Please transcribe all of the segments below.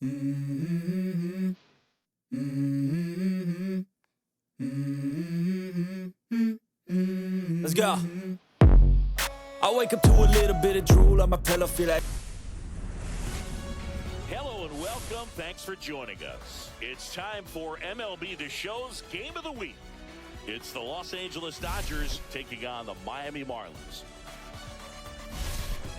Let's go. I wake up to a little bit of drool on my pillow, feel like. Hello and welcome. Thanks for joining us. It's time for MLB The Show's Game of the Week. It's the Los Angeles Dodgers taking on the Miami Marlins.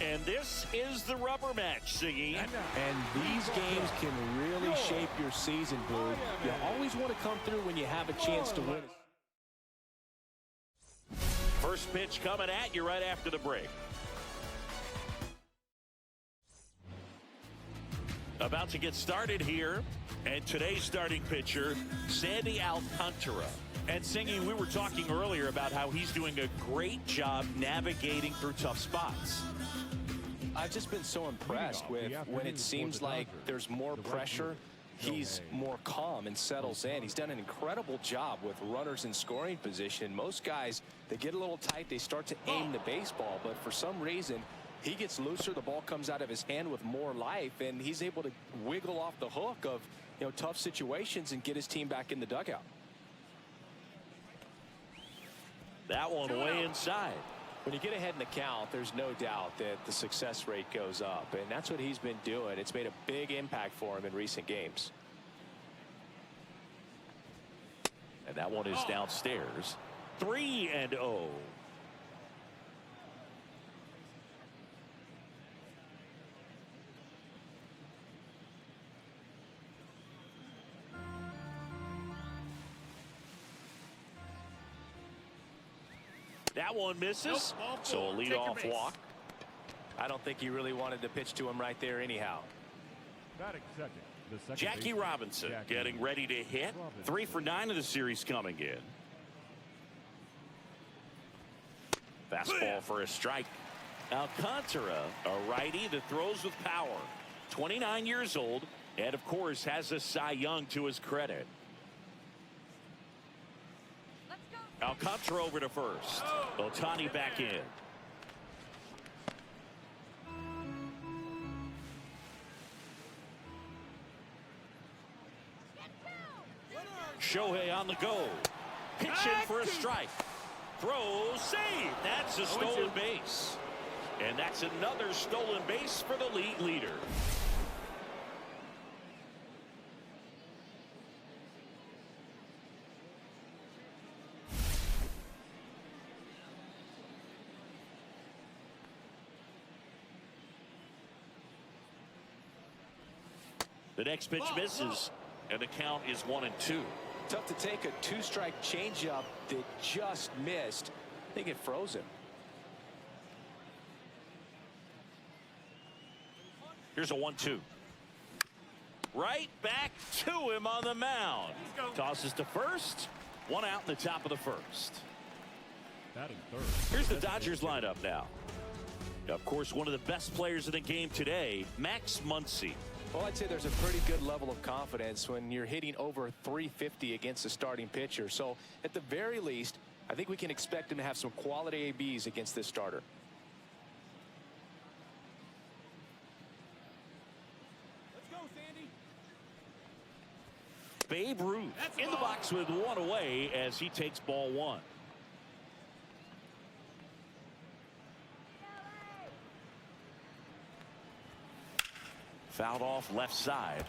And this is the rubber match, Siggy. And these games can really shape your season, Blue. You always want to come through when you have a chance to win. First pitch coming at you right after the break. About to get started here. And today's starting pitcher, Sandy Alcantara. And Siggy, we were talking earlier about how he's doing a great job navigating through tough spots. I've just been so impressed with when it seems like there's more pressure, he's more calm and settles in. He's done an incredible job with runners in scoring position. Most guys, they get a little tight, they start to aim the baseball, but for some reason, he gets looser, the ball comes out of his hand with more life, and he's able to wiggle off the hook of, tough situations and get his team back in the dugout. That one way inside. When you get ahead in the count, there's no doubt that the success rate goes up, and that's what he's been doing. It's made a big impact for him in recent games. And that one is downstairs. 3-0. That one misses, so a leadoff walk. I don't think he really wanted to pitch to him right there anyhow. Jackie Robinson getting ready to hit. 3 for 9 of the series coming in. Fastball for a strike. Alcantara, a righty that throws with power. 29 years old, and of course has a Cy Young to his credit. Alcantara over to first. Ohtani back in. Shohei on the go. Pitching for a strike. Throw, save. That's a stolen base. And that's another stolen base for the league leader. The next pitch misses, and the count is 1-2. Tough to take a 2-strike changeup that just missed. I think it froze him. Here's a 1-2. Right back to him on the mound. Tosses to first. One out in the top of the first. Here's the Dodgers lineup now. Of course, one of the best players in the game today, Max Muncy. Well, I'd say there's a pretty good level of confidence when you're hitting over 350 against a starting pitcher. So at the very least, I think we can expect him to have some quality ABs against this starter. Let's go, Sandy. Babe Ruth in the box with one away as he takes ball one. Fouled off left side.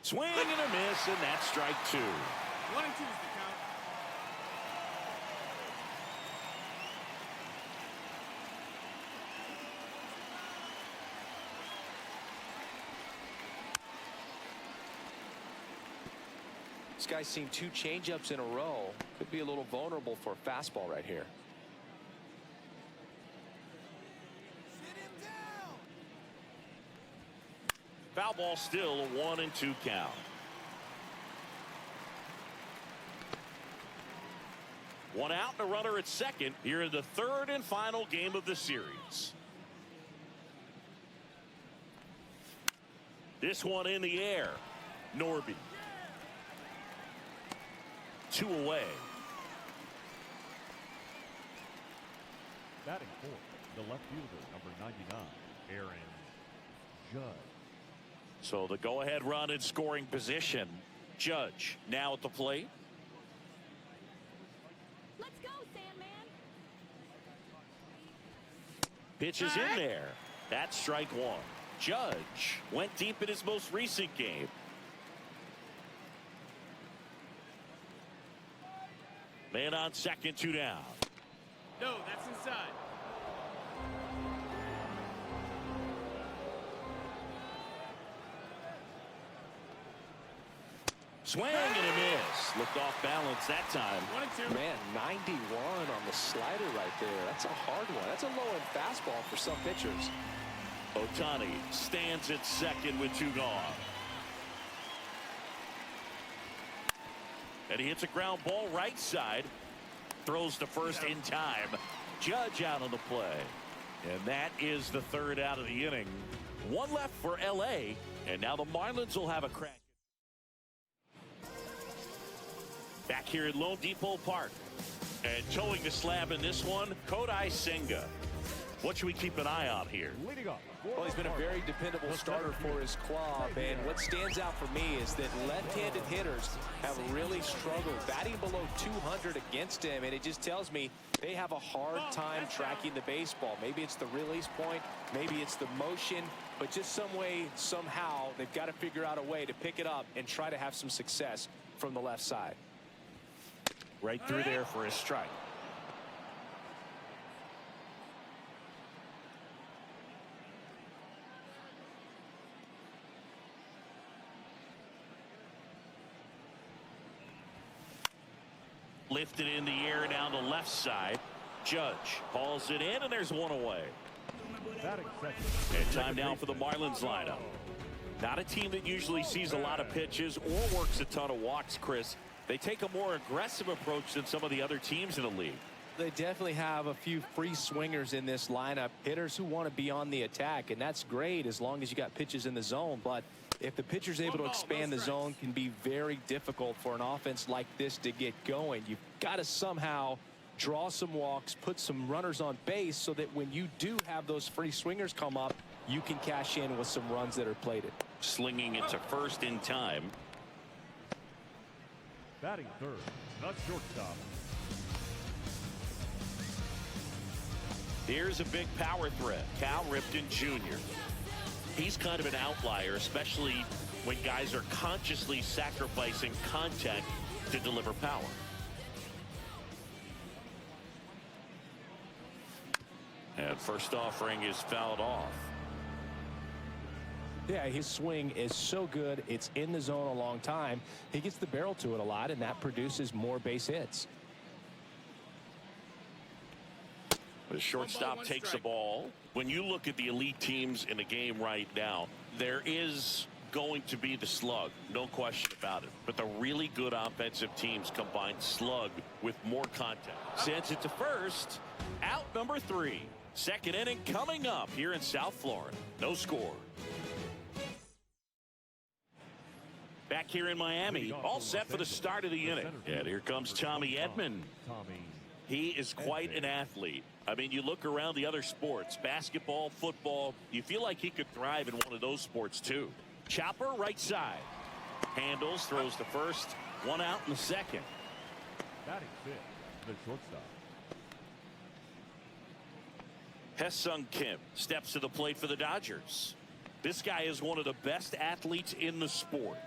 Swing and a miss, and that's strike 2. 1-2 is the count. This guy's seen 2 changeups in a row. Could be a little vulnerable for a fastball right here. Sit him down. Foul ball still, a 1-2 count. One out and a runner at second here in the third and final game of the series. This one in the air. Norby. 2 away. Batting fourth, the left fielder, number 99, Aaron Judge. So the go-ahead run in scoring position. Judge now at the plate. Let's go, Sandman. Pitch is in there. That's strike one. Judge went deep in his most recent game. Man on second, 2 down. No, that's inside. Swing and a miss. Looked off balance that time. 1-2. Man, 91 on the slider right there. That's a hard one. That's a low-end fastball for some pitchers. Ohtani stands at second with 2 gone. And he hits a ground ball right side. Throws to first in time. Judge out on the play. And that is the 3rd out of the inning. 1 left for LA. And now the Marlins will have a crack. Back here at Lone Depot Park. And towing the slab in this one, Kodai Senga. What should we keep an eye on here? Leading off. Well, he's been a very dependable starter for his club, and what stands out for me is that left-handed hitters have really struggled batting below 200 against him, and it just tells me they have a hard time tracking the baseball. Maybe it's the release point, maybe it's the motion, but just some way, somehow, they've got to figure out a way to pick it up and try to have some success from the left side. Right through there for a strike. Lifted in the air down the left side. Judge hauls it in, and there's 1 away. Batting second. And time now for the Marlins lineup. Not a team that usually sees a lot of pitches or works a ton of walks, Chris. They take a more aggressive approach than some of the other teams in the league. They definitely have a few free swingers in this lineup, hitters who want to be on the attack, and that's great as long as you got pitches in the zone. But if the pitcher's able to expand the zone, can be very difficult for an offense like this to get going. You've got to somehow draw some walks, put some runners on base so that when you do have those free swingers come up, you can cash in with some runs that are plated. Slinging it to first in time. Batting third, the shortstop. Here's a big power threat, Cal Ripken Jr. He's kind of an outlier, especially when guys are consciously sacrificing contact to deliver power. And first offering is fouled off. Yeah, his swing is so good. It's in the zone a long time. He gets the barrel to it a lot, and that produces more base hits. The shortstop takes the ball. When you look at the elite teams in the game right now, there is going to be the slug, no question about it. But the really good offensive teams combine slug with more contact. Sends it to first. Out number 3. Second inning coming up here in South Florida. No score. Back here in Miami, all set for the start of the inning. And here comes Tommy Edman. He is quite an athlete. I mean, you look around the other sports, basketball, football, you feel like he could thrive in one of those sports too. Chopper right side. Handles, throws to first. 1 out in the second. Batting fifth, the shortstop. Hesung Kim steps to the plate for the Dodgers. This guy is one of the best athletes in the sport.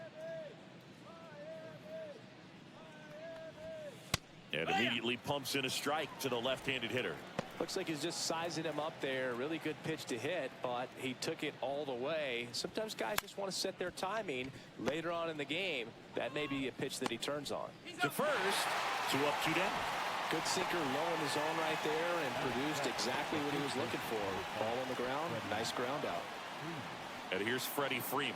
And immediately pumps in a strike to the left-handed hitter. Looks like he's just sizing him up there. Really good pitch to hit, but he took it all the way. Sometimes guys just want to set their timing later on in the game. That may be a pitch that he turns on. To first, 2 up, 2 down. Good sinker low in the zone right there and produced exactly what he was looking for. Ball on the ground, nice ground out. And here's Freddie Freeman.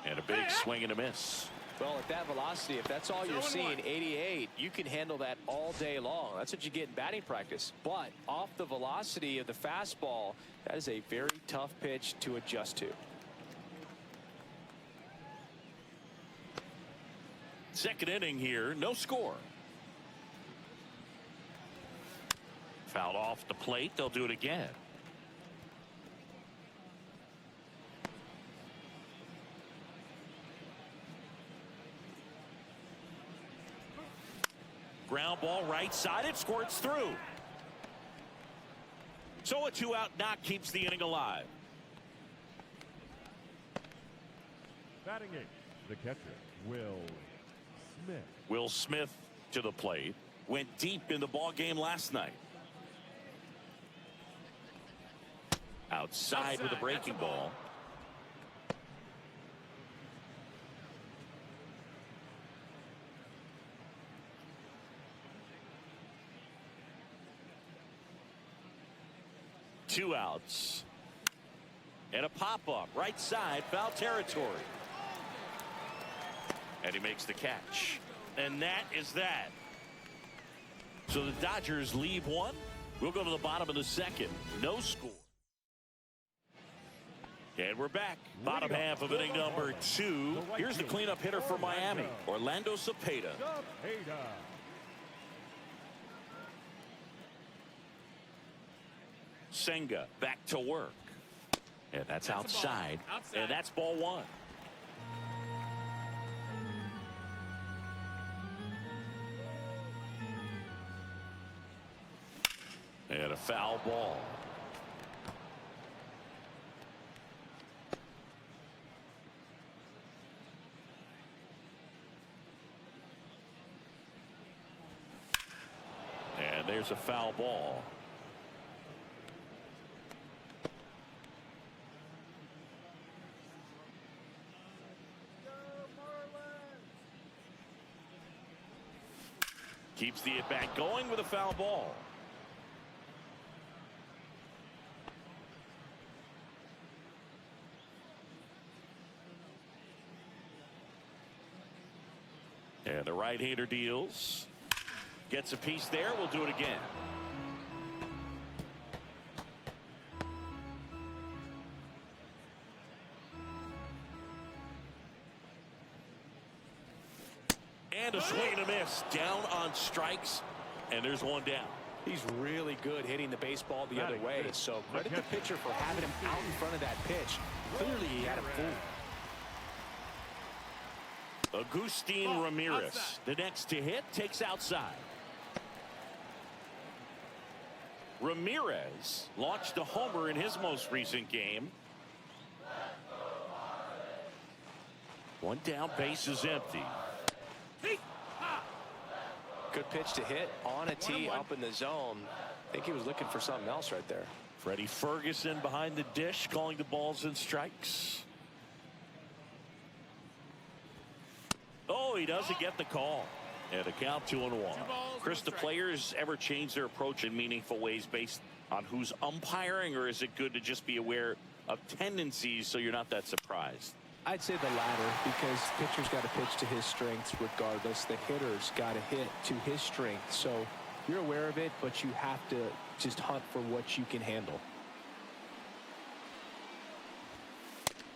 And a big swing and a miss. Well, at that velocity, if that's all you're seeing, 88, you can handle that all day long. That's what you get in batting practice. But off the velocity of the fastball, that is a very tough pitch to adjust to. Second inning here, no score. Fouled off the plate. They'll do it again. Ground ball right side. It squirts through. So a 2-out knock keeps the inning alive. Batting eighth, the catcher, Will Smith. Will Smith to the plate. Went deep in the ball game last night. Outside with a breaking ball. Two outs. And a pop-up right side, foul territory. And he makes the catch. And that is that. So the Dodgers leave one. We'll go to the bottom of the second. No score. And we're back. Bottom half of inning number 2. Here's the cleanup hitter for Miami, Orlando Cepeda. Senga back to work. And that's outside. And that's ball 1. And a foul ball. And there's a foul ball. Keeps the at-bat going with a foul ball. And the right-hander deals. Gets a piece there. We'll do it again. And a swing and a miss. Down on strikes. And there's one down. He's really good hitting the baseball the other way. So credit the pitcher for having him out in front of that pitch. Clearly he had him fooled. Agustin Ramirez, outside. The next to hit, takes outside. Ramirez launched a homer in his most recent game. One down, base is empty. Good pitch to hit on a tee up in the zone. I think he was looking for something else right there. Freddie Ferguson behind the dish, calling the balls and strikes. Oh, he doesn't get the call. And a count 2-1. Chris, do players ever change their approach in meaningful ways based on who's umpiring, or is it good to just be aware of tendencies so you're not that surprised? I'd say the latter, because pitcher's got to pitch to his strengths regardless. The hitter's got to hit to his strength. So you're aware of it, but you have to just hunt for what you can handle.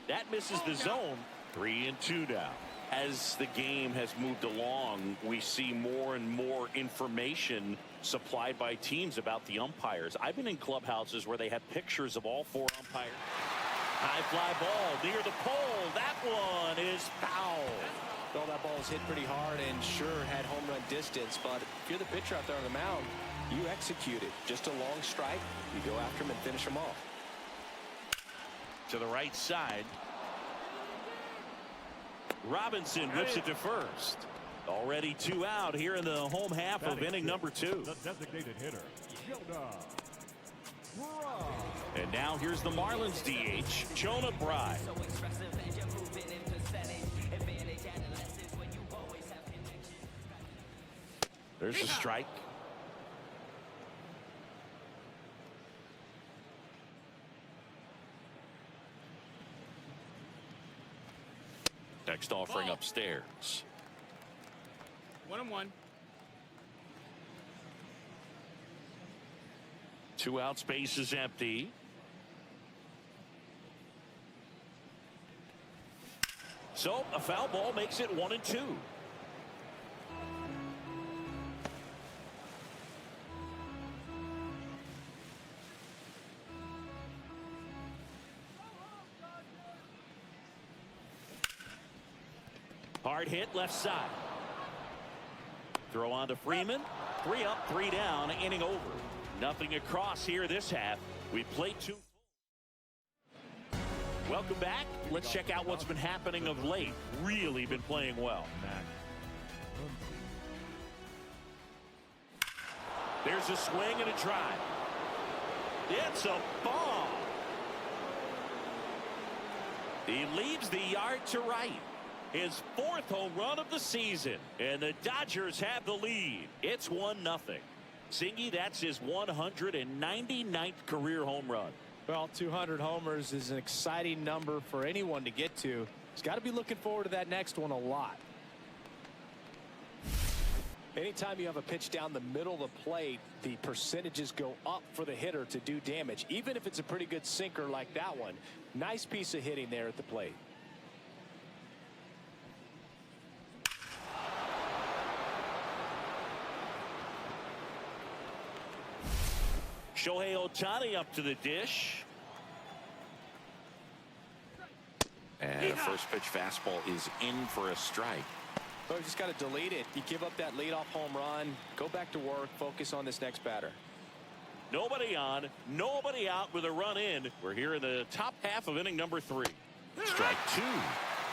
That misses the zone. 3-2 now. As the game has moved along, we see more and more information supplied by teams about the umpires. I've been in clubhouses where they have pictures of all 4 umpires. High fly ball near the pole. That one is foul. Well, that ball was hit pretty hard and sure had home run distance, but if you're the pitcher out there on the mound, you execute it. Just a long strike. You go after him and finish him off. To the right side. Robinson whips it to first. Already 2 out here in the home half of inning number 2. The designated hitter, Jonah Bride. And now here's the Marlins DH, Jonah Bride. There's a strike. Next offering upstairs. 1-1. 2 out, space is empty. So a foul ball makes it 1-2. Hard hit left side. Throw on to Freeman. 3 up, 3 down, inning over. Nothing across here this half. We played 2. Welcome back. Let's check out what's been happening of late. Really been playing well. There's a swing and a drive. It's a ball. He leaves the yard to right. His 4th home run of the season. And the Dodgers have the lead. It's 1-0. Singy, that's his 199th career home run. Well, 200 homers is an exciting number for anyone to get to. He's got to be looking forward to that next one a lot. Anytime you have a pitch down the middle of the plate, the percentages go up for the hitter to do damage, even if it's a pretty good sinker like that one. Nice piece of hitting there at the plate. Shohei Ohtani up to the dish. And a first pitch fastball is in for a strike. So you just got to delete it. You give up that leadoff home run, go back to work, focus on this next batter. Nobody on, nobody out with a run in. We're here in the top half of inning number 3. Strike 2.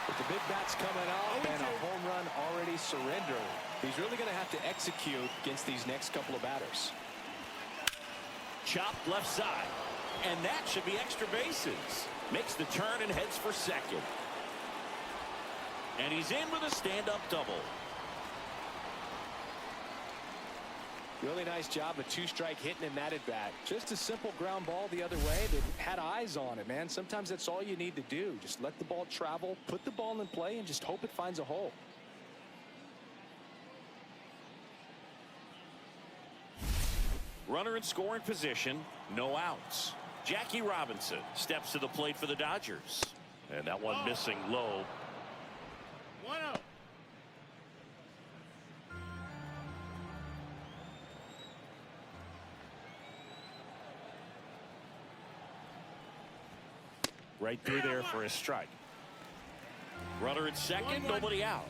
With the big bats coming up and a home run already surrendered, he's really going to have to execute against these next couple of batters. Chopped left side, and that should be extra bases. Makes the turn and heads for second. And he's in with a stand-up double. Really nice job of 2-strike hitting in that at bat. Just a simple ground ball the other way. They had eyes on it, man. Sometimes that's all you need to do. Just let the ball travel, put the ball in play, and just hope it finds a hole. Runner in scoring position, no outs. Jackie Robinson steps to the plate for the Dodgers. And that one missing low. 1-0. Right through there for a strike. Runner at second, nobody out.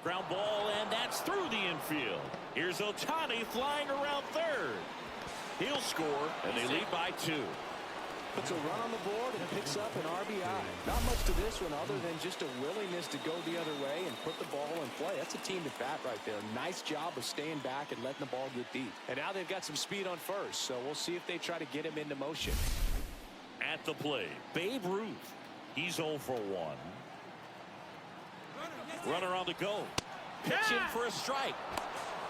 Ground ball, and that's through the infield. Here's Ohtani flying around third. He'll score, and they lead by 2. Puts a run on the board and picks up an RBI. Not much to this one other than just a willingness to go the other way and put the ball in play. That's a team at bat right there. Nice job of staying back and letting the ball get deep. And now they've got some speed on first, so we'll see if they try to get him into motion. At the plate, Babe Ruth. He's 0 for 1. Runner on the go. Pitching for a strike.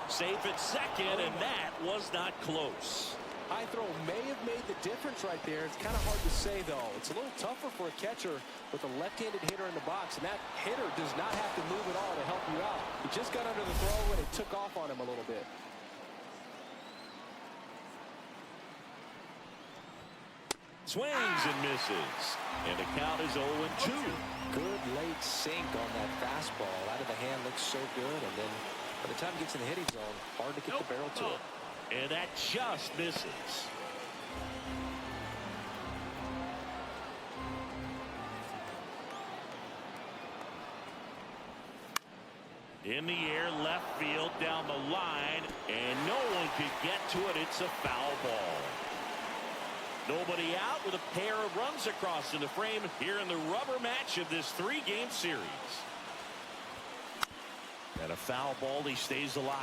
Safe at second, and that was not close. High throw may have made the difference right there. It's kind of hard to say, though. It's a little tougher for a catcher with a left-handed hitter in the box, and that hitter does not have to move at all to help you out. He just got under the throw, and it took off on him a little bit. Swings and misses. And the count is 0-2. Good late sink on that fastball. Out of the hand looks so good, and then by the time it gets in the hitting zone, hard to get the barrel to it. And that just misses. In the air, left field, down the line, and no one could get to it. It's a foul ball. Nobody out with a pair of runs across in the frame here in the rubber match of this 3-game series. And a foul ball, he stays alive.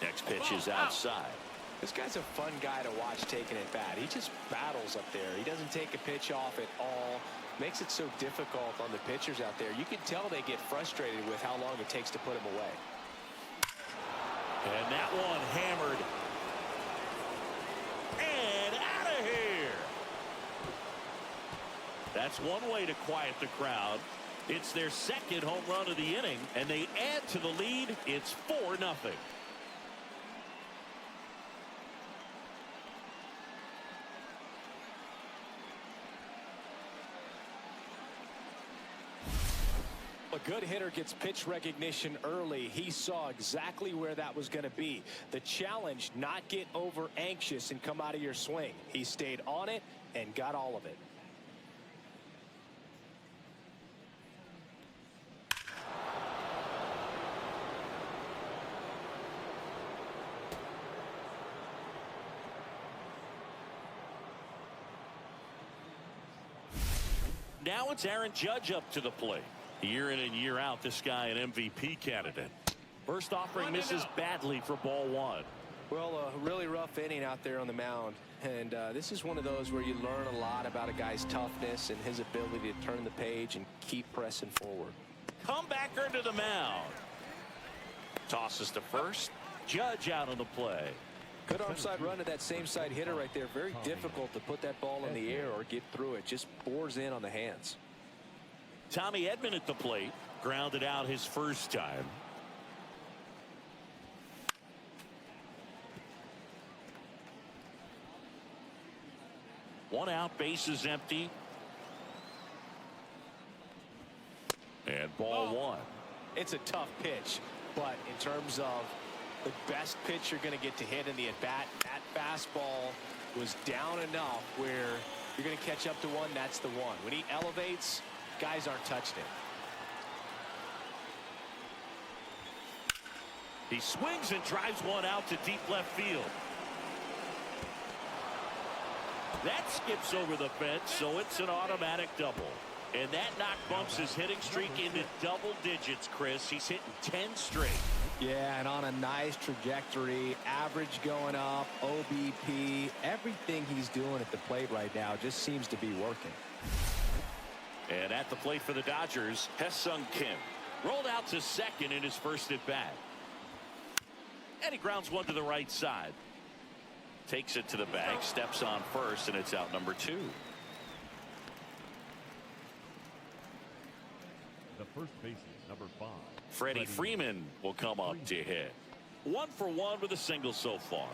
Next pitch is outside. This guy's a fun guy to watch taking at bat. He just battles up there. He doesn't take a pitch off at all. Makes it so difficult on the pitchers out there. You can tell they get frustrated with how long it takes to put him away. And that one hammered. And out of here. That's one way to quiet the crowd. It's their second home run of the inning, and they add to the lead. It's 4-0. good hitter gets pitch recognition early. He saw exactly where that was going to be. The challenge, not get over anxious and come out of your swing. He stayed on it and got all of it. Now it's Aaron Judge up to the plate. Year in and year out, this guy an MVP candidate. First offering misses badly for ball one. Well, a really rough inning out there on the mound. And this is one of those where you learn a lot about a guy's toughness and his ability to turn the page and keep pressing forward. Comebacker to the mound. Tosses to first. Judge out on the play. Good onside run to that same side hitter right there. Very difficult to put that ball in the air or get through it. Just bores in on the hands. Tommy Edman at the plate. Grounded out his first time. One out, bases empty. And ball one. It's a tough pitch, but in terms of the best pitch you're going to get to hit in the at-bat, that fastball was down enough where you're going to catch up to one. That's the one. When he elevates, guys aren't touching it. He swings and drives one out to deep left field. That skips over the fence, so it's an automatic double. And that knock bumps his hitting streak into double digits, Chris. He's hitting 10 straight. Yeah, and on a nice trajectory, average going up, OBP, everything he's doing at the plate right now just seems to be working. And at the plate for the Dodgers, Hesung Kim rolled out to second in his first at bat. And he grounds one to the right side. Takes it to the bag, steps on first, and it's out number 2. The first baseman, number 5. Freddie Freeman will come up to hit. 1 for 1 with a single so far.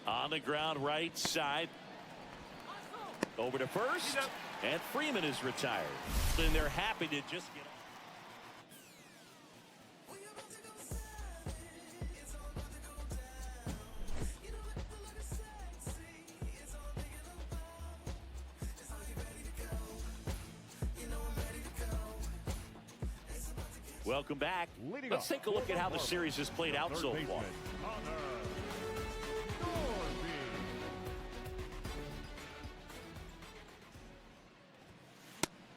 On the ground right side. Over to first. And Freeman is retired. And they're happy to just get. Welcome back. Let's take a look at how the series has played out so far.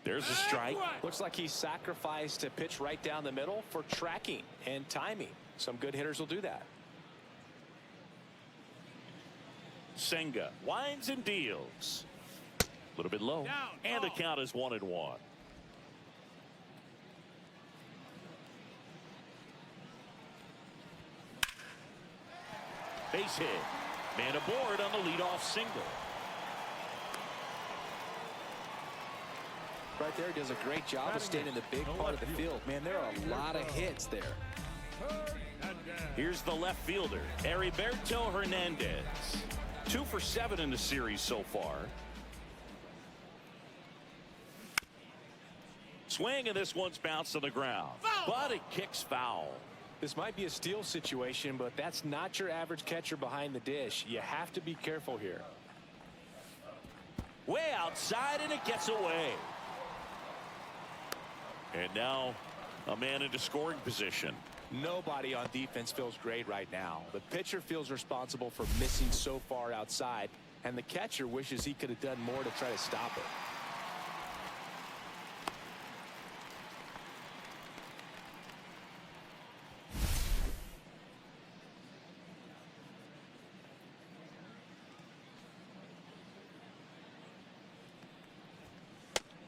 There's a strike. Looks like he sacrificed a pitch right down the middle for tracking and timing. Some good hitters will do that. Senga winds and deals. A little bit low. And the count is 1-1. Base hit. Man aboard on the leadoff single. Right there, does a great job of staying in the big part of the field. Man, there are a lot of hits there. Here's the left fielder, Heriberto Hernandez. 2 for 7 in the series so far. Swing, and this one's bounced to the ground. But it kicks foul. This might be a steal situation, but that's not your average catcher behind the dish. You have to be careful here. Way outside, and it gets away. And now a man into scoring position. Nobody on defense feels great right now. The pitcher feels responsible for missing so far outside, and the catcher wishes he could have done more to try to stop it.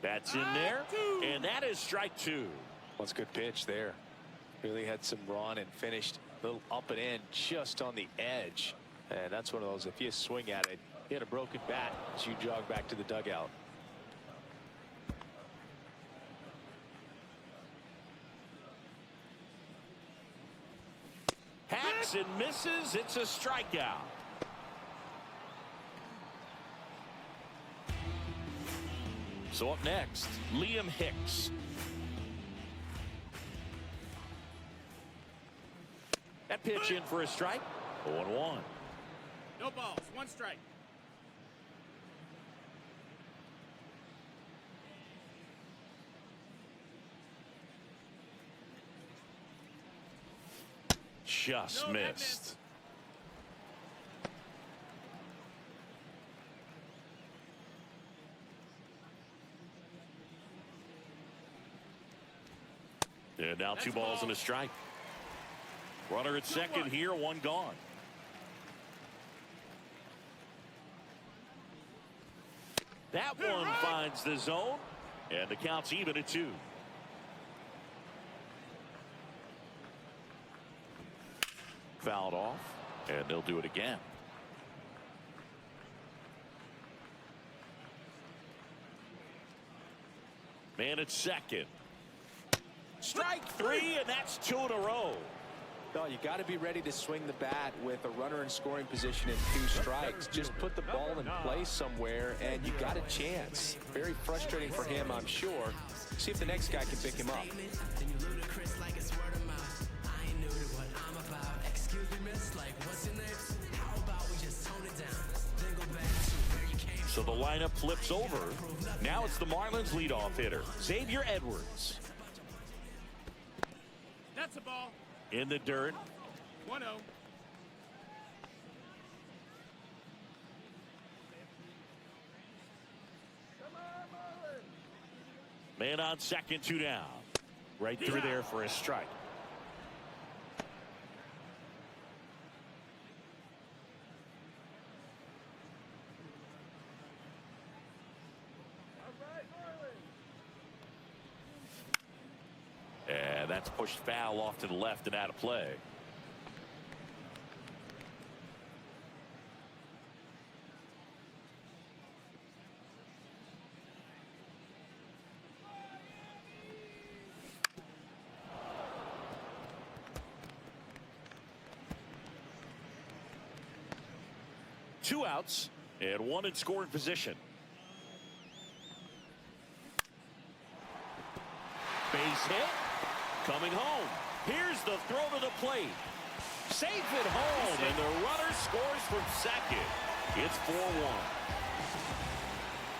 That's in there, and that is strike 2. That's a good pitch there. Really had some run and finished a little up and in just on the edge. And that's one of those, if you swing at it, you hit a broken bat as you jog back to the dugout. Hacks and misses. It's a strikeout. So up next, Liam Hicks. That pitch in for a strike. 0-1. No balls. One strike. Just missed. And now 2 balls and a strike. Runner at second here, 1 gone. That one finds the zone, and the count's even at 2. Fouled off, and they'll do it again. Man at second. Strike 3, and that's 2 in a row. No, you got to be ready to swing the bat with a runner in scoring position and 2 strikes. Just put the ball in place somewhere, and you got a chance. Very frustrating for him, I'm sure. See if the next guy can pick him up. So the lineup flips over. Now it's the Marlins leadoff hitter, Xavier Edwards. That's a ball. In the dirt. 1-0. Man on second, 2 down. Right through there for a strike. And that's pushed foul off to the left and out of play. Two outs and 1 in scoring position. Base hit. Coming home. Here's the throw to the plate. Safe at home, and the runner scores from second. It's 4-1.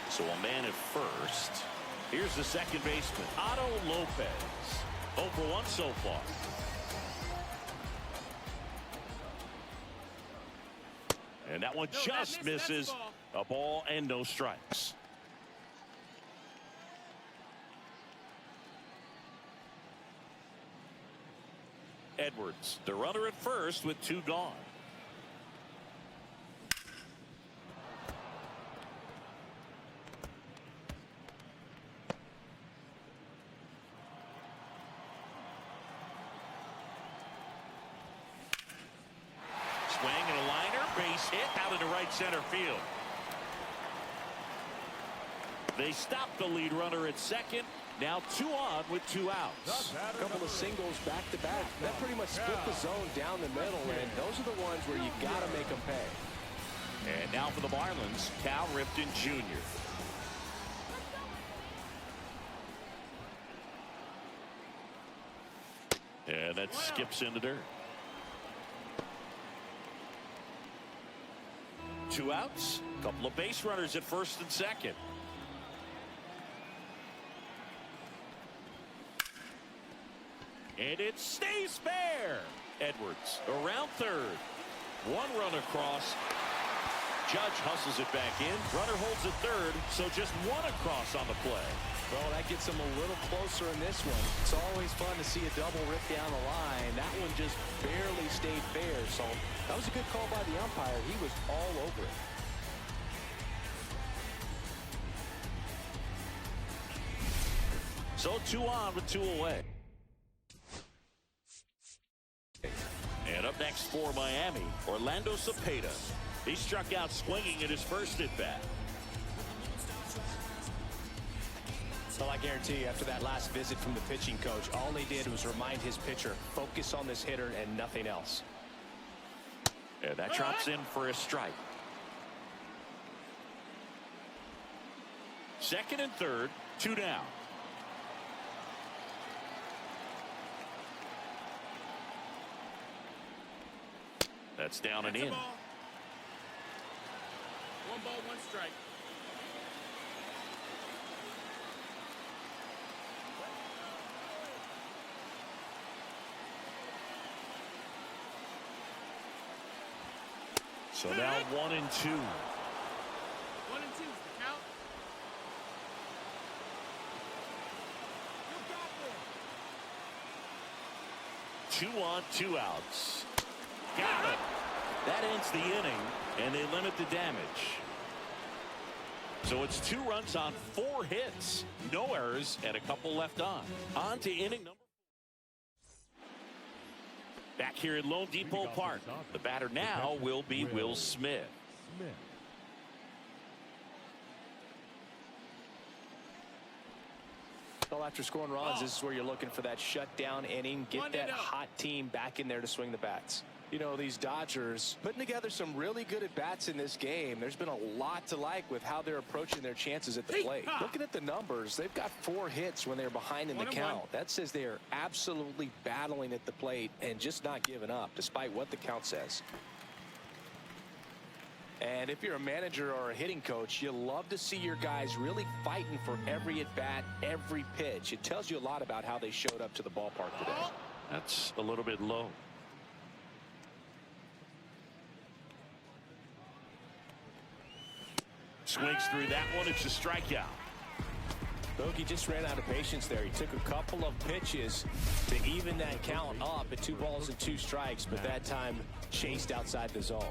So a man at first. Here's the second baseman, Otto Lopez. 0 for 1 so far. And that one just misses. A ball and no strikes. Edwards, the runner at first with 2 gone. Swing and a liner, base hit out into right center field. They stop the lead runner at second. Now 2 on with 2 outs. A couple of singles back to back. That pretty much split the zone down the middle, and those are the ones where you got to make them pay. And now for the Marlins, Cal Ripken Jr. And that skips in the dirt. 2 outs, a couple of base runners at first and second. And it stays fair. Edwards around third. 1 run across. Judge hustles it back in. Runner holds at third, so just 1 across on the play. Well, that gets him a little closer in this one. It's always fun to see a double rip down the line. That one just barely stayed fair, so that was a good call by the umpire. He was all over it. So 2 on with 2 away. And up next for Miami, Orlando Cepeda. He struck out swinging at his first at bat. Well, I guarantee you, after that last visit from the pitching coach, all he did was remind his pitcher, focus on this hitter and nothing else. And that drops in for a strike. second and third, 2 down. That's down and That's a in. ball. 1 ball, 1 strike. So now 1 and 2. 1 and 2 is the count. Two on, 2 outs. Got it. That ends the inning, and they limit the damage. So it's 2 runs on 4 hits, no errors, and a couple left on. On to inning number 4. Back here at Lone Depot Park, the batter now will be Will Smith. Well, after scoring runs, this is where you're looking for that shutdown inning, get that hot team back in there to swing the bats. You know, these Dodgers putting together some really good at-bats in this game. There's been a lot to like with how they're approaching their chances at the plate. Looking at the numbers, they've got 4 hits when they're behind in the count. That says they are absolutely battling at the plate and just not giving up, despite what the count says. And if you're a manager or a hitting coach, you love to see your guys really fighting for every at-bat, every pitch. It tells you a lot about how they showed up to the ballpark today. That's a little bit low. Swings through that one. It's a strikeout. Bogey just ran out of patience there. He took a couple of pitches to even that count up at 2 balls and 2 strikes, but that time chased outside the zone.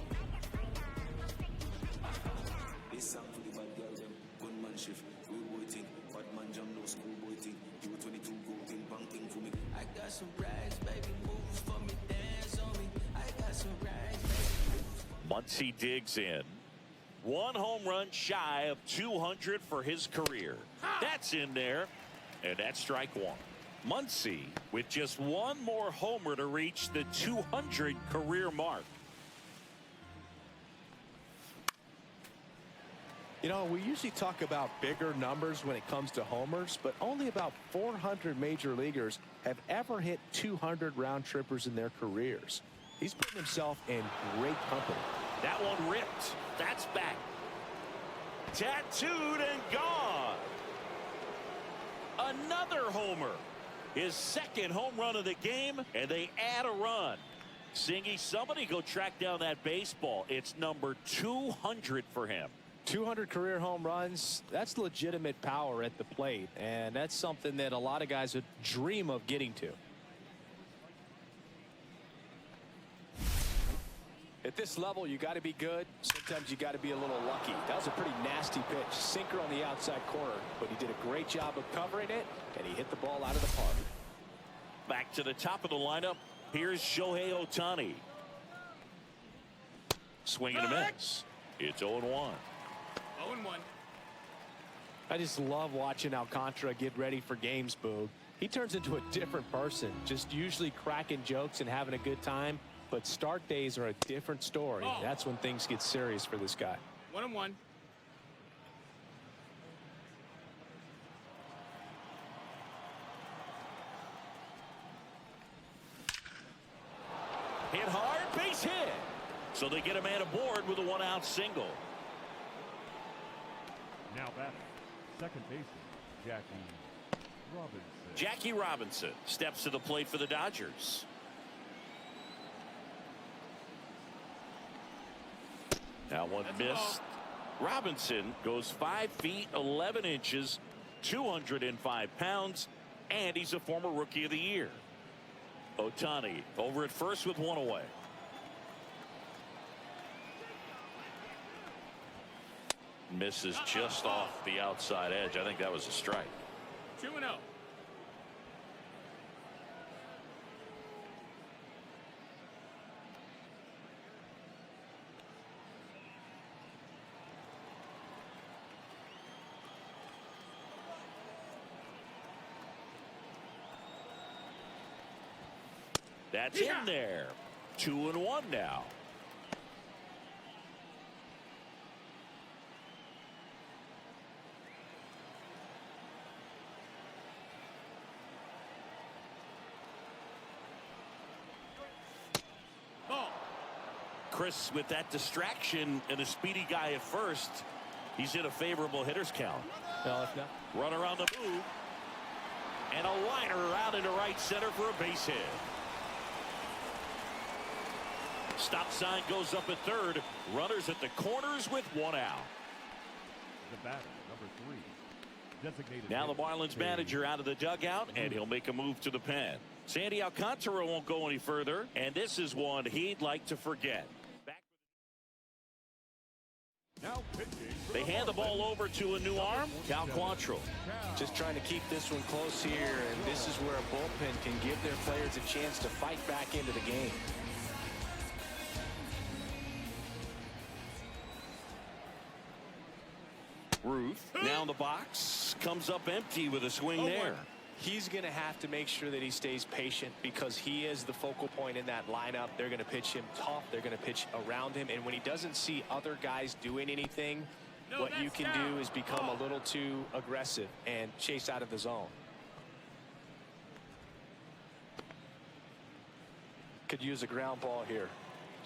Muncy digs in. 1 home run shy of 200 for his career. That's in there, and that's strike 1. Muncy with just 1 more homer to reach the 200 career mark. You know, we usually talk about bigger numbers when it comes to homers, but only about 400 major leaguers have ever hit 200 round trippers in their careers. He's putting himself in great company. That one ripped. That's back. Tattooed and gone. Another homer. His 2nd home run of the game, and they add a run. Singy, somebody go track down that baseball. It's number 200 for him. 200 career home runs, that's legitimate power at the plate, and that's something that a lot of guys would dream of getting to. At this level, you got to be good. Sometimes you got to be a little lucky. That was a pretty nasty pitch. Sinker on the outside corner, but he did a great job of covering it, and he hit the ball out of the park. Back to the top of the lineup. Here's Shohei Ohtani. Swing and a miss. It's 0-1. 0-1. I just love watching Alcantara get ready for games, Boog. He turns into a different person, just usually cracking jokes and having a good time. But start days are a different story. That's when things get serious for this guy. 1-1. Hit hard, base hit. So they get a man aboard with a 1-out single. Now batting, second baseman, Jackie Robinson. Jackie Robinson steps to the plate for the Dodgers. Now one missed. Robinson goes 5 feet 11 inches, 205 pounds, and he's a former Rookie of the Year. Ohtani over at first with 1 away. Misses just off the outside edge. I think that was a strike. 2-0. That's in there. 2-1 now. Chris, with that distraction and a speedy guy at first, he's in a favorable hitter's count. No, if not. Runner on the move. And a liner out into right center for a base hit. Stop sign goes up at third. Runners at the corners with one out. The batter, number 3. Designated Now the hitter, Marlins Dave. manager out of the dugout, and he'll make a move to the pen. Sandy Alcantara won't go any further, and this is one he'd like to forget. Now pitching. They hand the ball over to a new arm, Cal Quantrill. Just trying to keep this one close here, and this is where a bullpen can give their players a chance to fight back into the game. Ruth now in the box, comes up empty with a swing there. He's going to have to make sure that he stays patient because he is the focal point in that lineup. They're going to pitch him tough. They're going to pitch around him. And when he doesn't see other guys doing anything, what you can do is become a little too aggressive and chase out of the zone. Could use a ground ball here.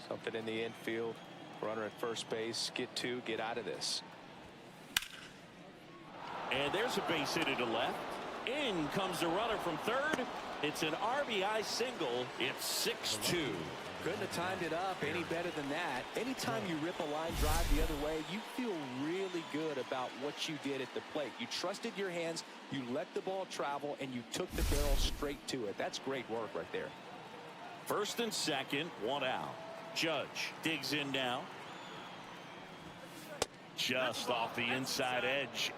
Something in the infield. Runner at first base. Get two. Get out of this. And there's a base hit to left. In comes the runner from third. It's an RBI single. It's 6-2. Couldn't have timed it up any better than that. Anytime you rip a line drive the other way, you feel really good about what you did at the plate. You trusted your hands, you let the ball travel, and you took the barrel straight to it. That's great work right there. First and second, one out. Judge digs in now. Just off the inside edge.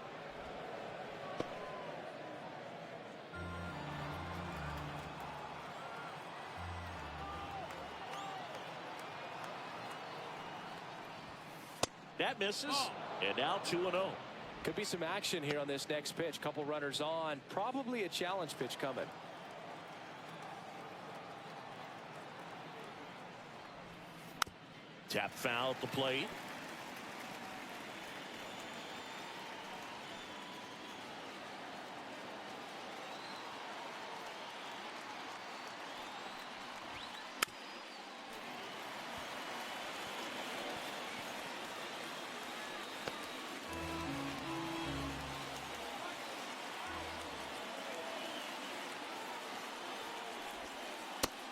That misses, and now 2-0. Could be some action here on this next pitch. Couple runners on. Probably a challenge pitch coming. Tap foul at the plate.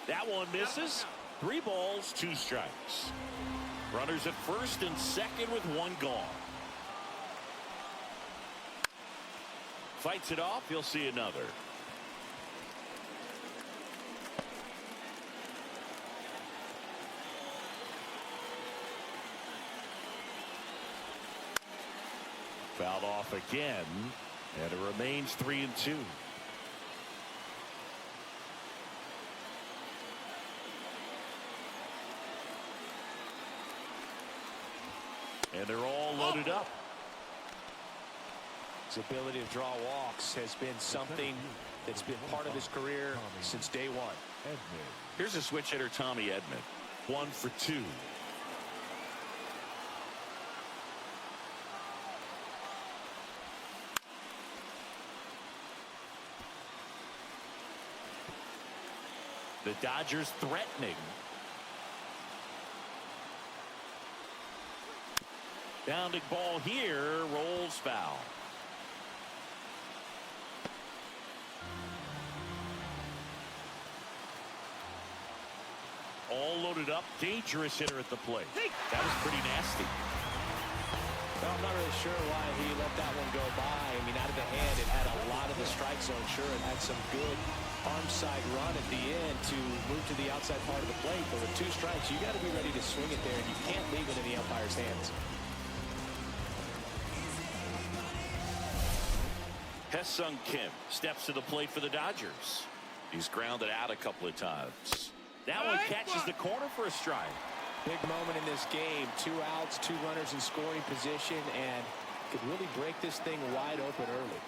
That one misses. 3 balls, 2 strikes. Runners at first and second with 1 gone. Fights it off. He'll see another. Fouled off again, and it remains 3-2. And they're all loaded up. His ability to draw walks has been something that's been part of his career since day one. Here's a switch hitter, Tommy Edman. 1 for 2. The Dodgers threatening. Bounding ball here, rolls foul. All loaded up, dangerous hitter at the plate. That was pretty nasty. Well, I'm not really sure why he let that one go by. I mean, out of the hand, it had a lot of the strike zone. Sure, it had some good arm side run at the end to move to the outside part of the plate. But with 2 strikes, you got to be ready to swing it there, and you can't leave it in the umpire's hands. Hae-Sung Kim steps to the plate for the Dodgers. He's grounded out a couple of times. That one catches the corner for a strike. Big moment in this game. 2 outs, 2 runners in scoring position, and could really break this thing wide open early.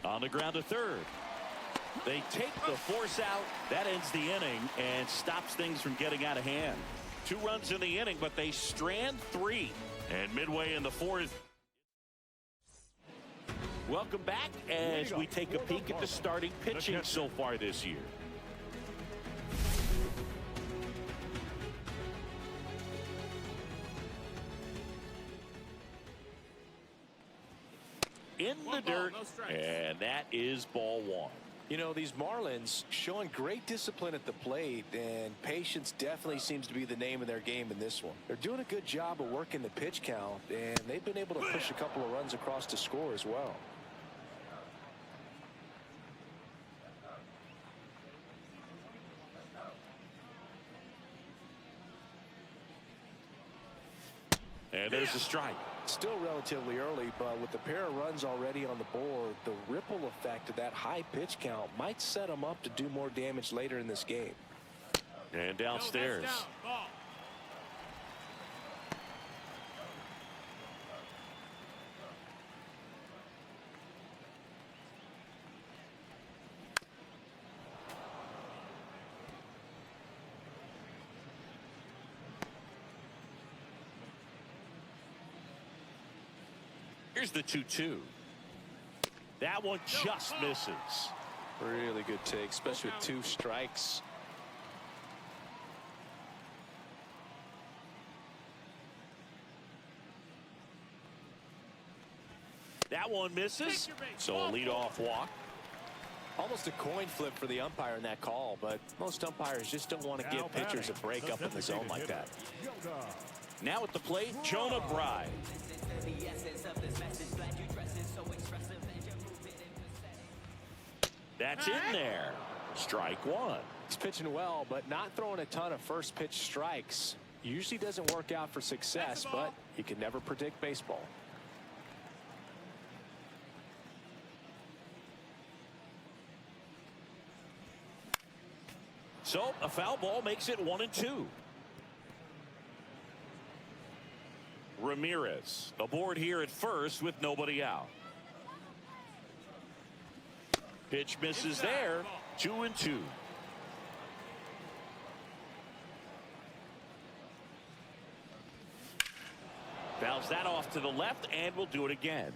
On the ground to third. They take the force out. That ends the inning and stops things from getting out of hand. 2 runs in the inning, but they strand 3. And midway in the 4th. Welcome back as we take a peek at the starting pitching so far this year. in the dirt, and that is ball one. You know, these Marlins showing great discipline at the plate, and patience definitely seems to be the name of their game in this one. They're doing a good job of working the pitch count, and they've been able to push a couple of runs across to score as well. And there's a strike. Still relatively early, but with the pair of runs already on the board, the ripple effect of that high pitch count might set them up to do more damage later in this game. And downstairs. Here's the 2-2. That one just misses. Really good take, especially with 2 strikes. That one misses. So a leadoff walk. Almost a coin flip for the umpire in that call, but most umpires just don't want to give pitchers a break up in the zone like that. Now at the plate, Jonah Bride. That's in there. Strike one. He's pitching well, but not throwing a ton of first pitch strikes. Usually doesn't work out for success, but you can never predict baseball. So a foul ball makes it 1-2. Ramirez aboard here at first with nobody out. Pitch misses there. 2-2. Fouls that off to the left, and we'll do it again.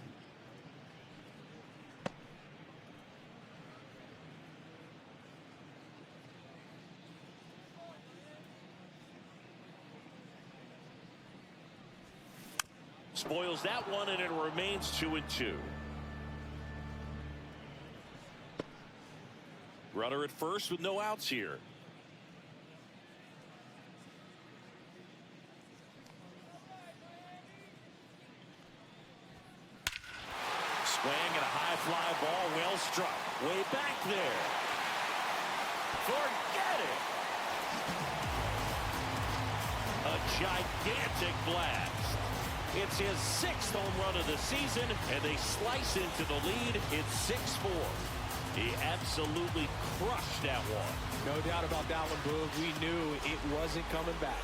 Spoils that one, and it remains 2-2. Runner at first with no outs here. Swing and a high fly ball, well struck. Way back there. Forget it. A gigantic blast. It's his 6th home run of the season, and they slice into the lead. It's 6-4. He absolutely crushed that one. No doubt about that one, Boog. We knew it wasn't coming back.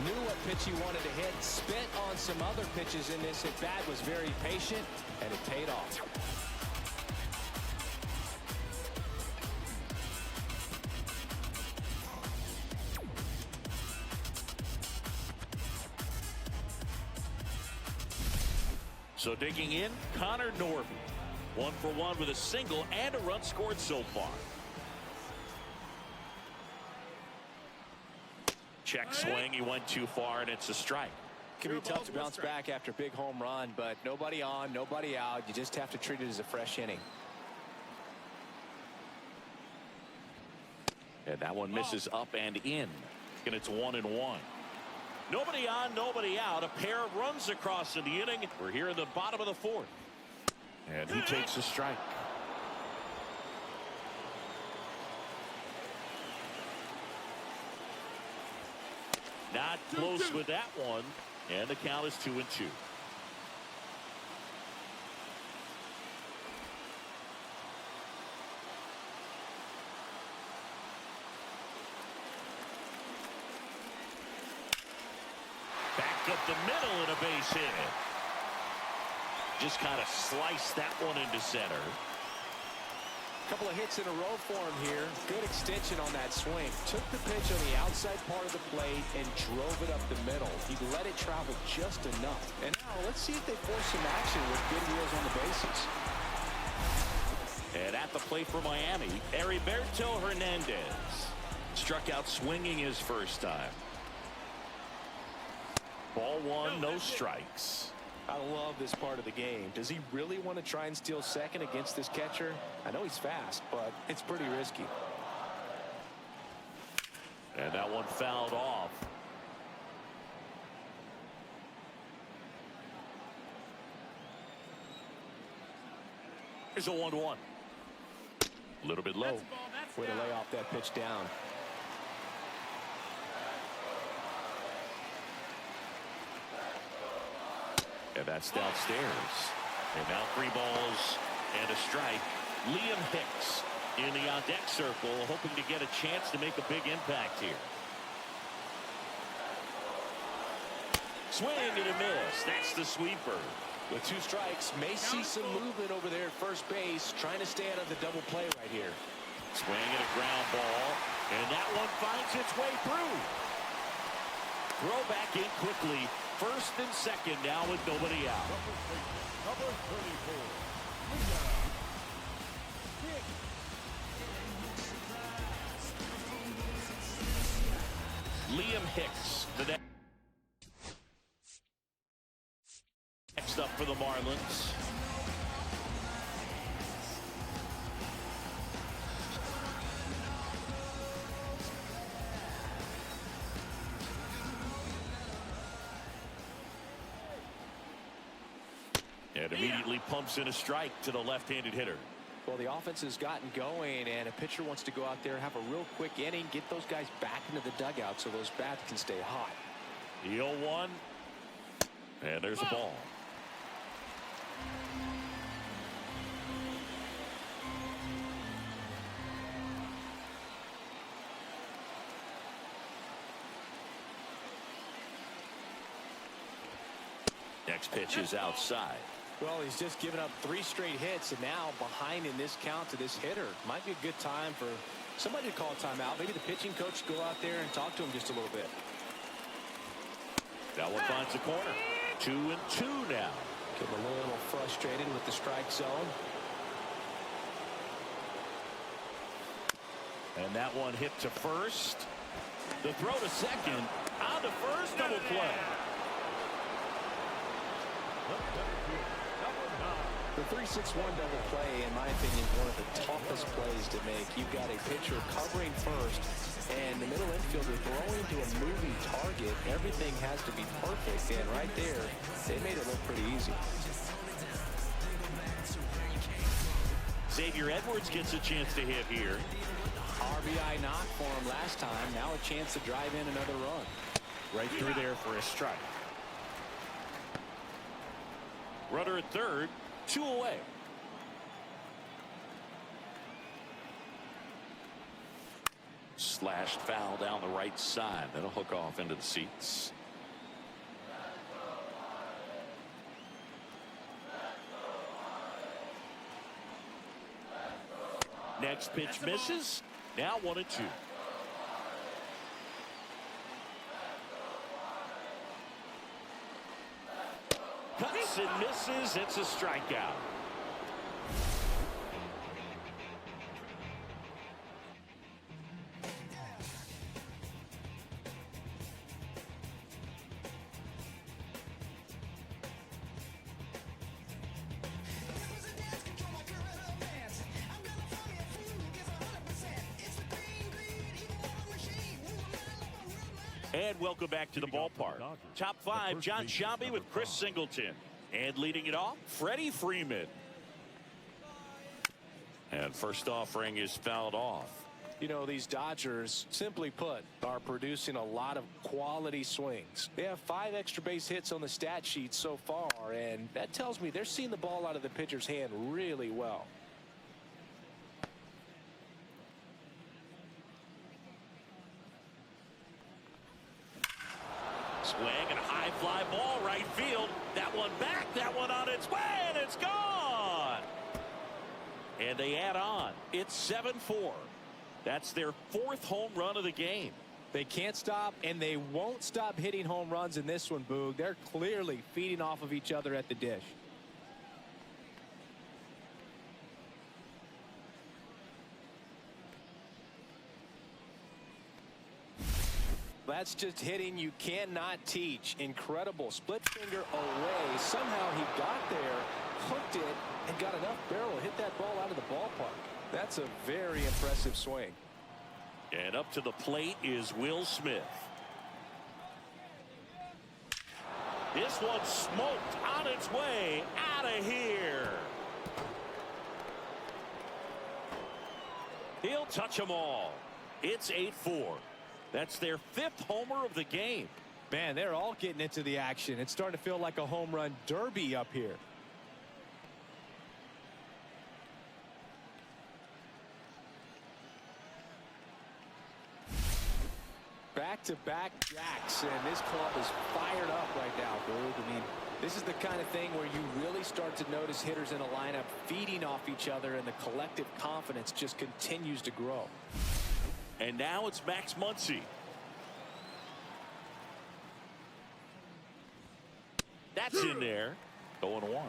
Knew what pitch he wanted to hit. Spent on some other pitches in this at bat. Was very patient, and it paid off. So digging in, Connor Norby. 1 for 1 with a single and a run scored so far. Check swing, he went too far, and it's a strike. Can be tough to bounce back after a big home run, but nobody on, nobody out. You just have to treat it as a fresh inning. And that one misses up and in. And it's 1-1. Nobody on, nobody out. A pair of runs across in the inning. We're here in the bottom of the 4th. And he takes a strike. Not close with that one. And the count is 2-2. Up the middle and a base hit. Just kind of sliced that one into center. Couple of hits in a row for him here. Good extension on that swing. Took the pitch on the outside part of the plate and drove it up the middle. He let it travel just enough. And now let's see if they force some action with good wheels on the bases. And at the plate for Miami, Heriberto Hernandez. struck out swinging his first time. Ball one, no strikes. I love this part of the game. Does he really want to try and steal second against this catcher? I know he's fast, but it's pretty risky. And that one fouled off. Here's a 1-1. A little bit low. That's a ball. That's Way to down. lay off that pitch down. And that's downstairs. And now 3 balls and a strike. Liam Hicks in the on-deck circle, hoping to get a chance to make a big impact here. Swing and a miss. That's the sweeper. With 2 strikes, may see some movement over there at first base, trying to stay out of the double play right here. Swing and a ground ball, and that one finds its way through. Throw back in quickly. First and second now with nobody out. Number 34. Liam Hicks, the next up for the Marlins. And immediately pumps in a strike to the left-handed hitter. Well, the offense has gotten going, and a pitcher wants to go out there, have a real quick inning, get those guys back into the dugout so those bats can stay hot. The 0-1, and there's a ball. Next pitch is outside. Well, he's just given up 3 straight hits, and now behind in this count to this hitter. Might be a good time for somebody to call a timeout. Maybe the pitching coach go out there and talk to him just a little bit. That one finds the corner. 2-2 now. Getting a little frustrated with the strike zone. And that one hit to first. The throw to second. On to first, double play. The 3-6-1 double play, in my opinion, is one of the toughest plays to make. You've got a pitcher covering first, and the middle infielder throwing to a moving target. Everything has to be perfect, and right there, they made it look pretty easy. Xavier Edwards gets a chance to hit here. RBI knock for him last time. Now a chance to drive in another run. Right through there for a strike. Runner at third, 2 away. Slashed foul down the right side. That'll hook off into the seats. Next pitch misses. Now 1-2. Cuts and misses. It's a strikeout. And welcome back to the ballpark. Top 5, John Shambi with Chris Singleton. And leading it off, Freddie Freeman. And first offering is fouled off. You know, these Dodgers, simply put, are producing a lot of quality swings. They have 5 extra base hits on the stat sheet so far, and that tells me they're seeing the ball out of the pitcher's hand really well. Swing and a high fly ball right field. That one back, that one on its way, and it's gone. And they add on. It's 7-4. That's their 4th home run of the game. They can't stop, and they won't stop hitting home runs in this one, Boog. They're clearly feeding off of each other at the dish. that's just hitting you cannot teach. Incredible split finger away. Somehow he got there, hooked it, and got enough barrel to hit that ball out of the ballpark. That's a very impressive swing. And up to the plate is Will Smith. This one's smoked on its way out of here. He'll touch them all. It's 8-4. That's their 5th homer of the game. Man, they're all getting into the action. It's starting to feel like a home run derby up here. Back-to-back jacks, and this club is fired up right now, Boog. I mean, this is the kind of thing where you really start to notice hitters in a lineup feeding off each other, and the collective confidence just continues to grow. And now it's Max Muncy. That's in there. 0-1. 0-1.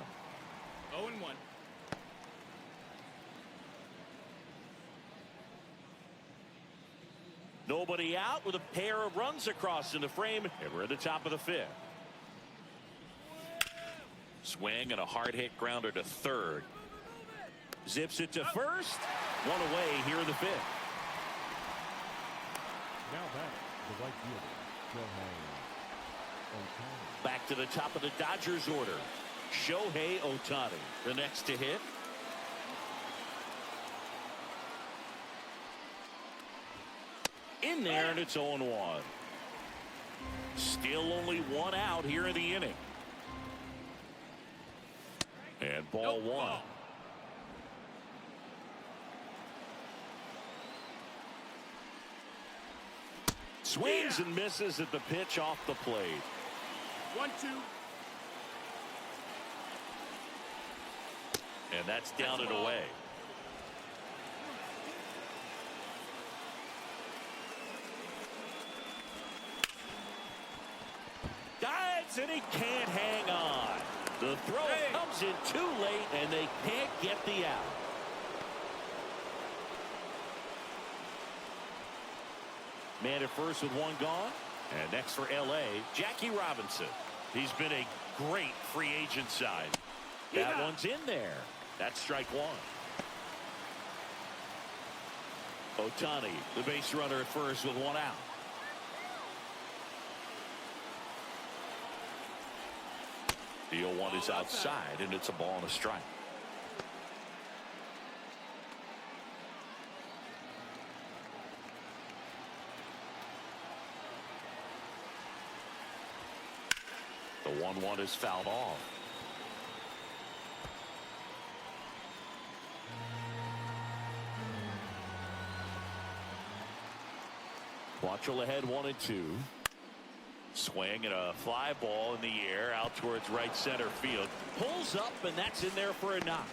Nobody out with a pair of runs across in the frame, and we're at the top of the 5th. Swing and a hard hit grounder to third. Zips it to first. One away here in the 5th. Now back to the right fielder, Shohei Ohtani. Back to the top of the Dodgers order. Shohei Ohtani, the next to hit. In there, and it's 0-1. Still only one out here in the inning. And ball one. Swings and misses at the pitch off the plate. 1-2. And that's down and away. Dives, and he can't hang on. The throw comes in too late, and they can't get the out. Man at first with one gone. And next for L.A., Jackie Robinson. He's been a great free agent sign. That one's in there. That's strike one. Ohtani, the base runner at first with one out. The 0-1 is outside, and it's a ball and a strike. The 1-1 is fouled off. Quantrill ahead 1-2. Swing and a fly ball in the air out towards right center field. Pulls up, and that's in there for a knock.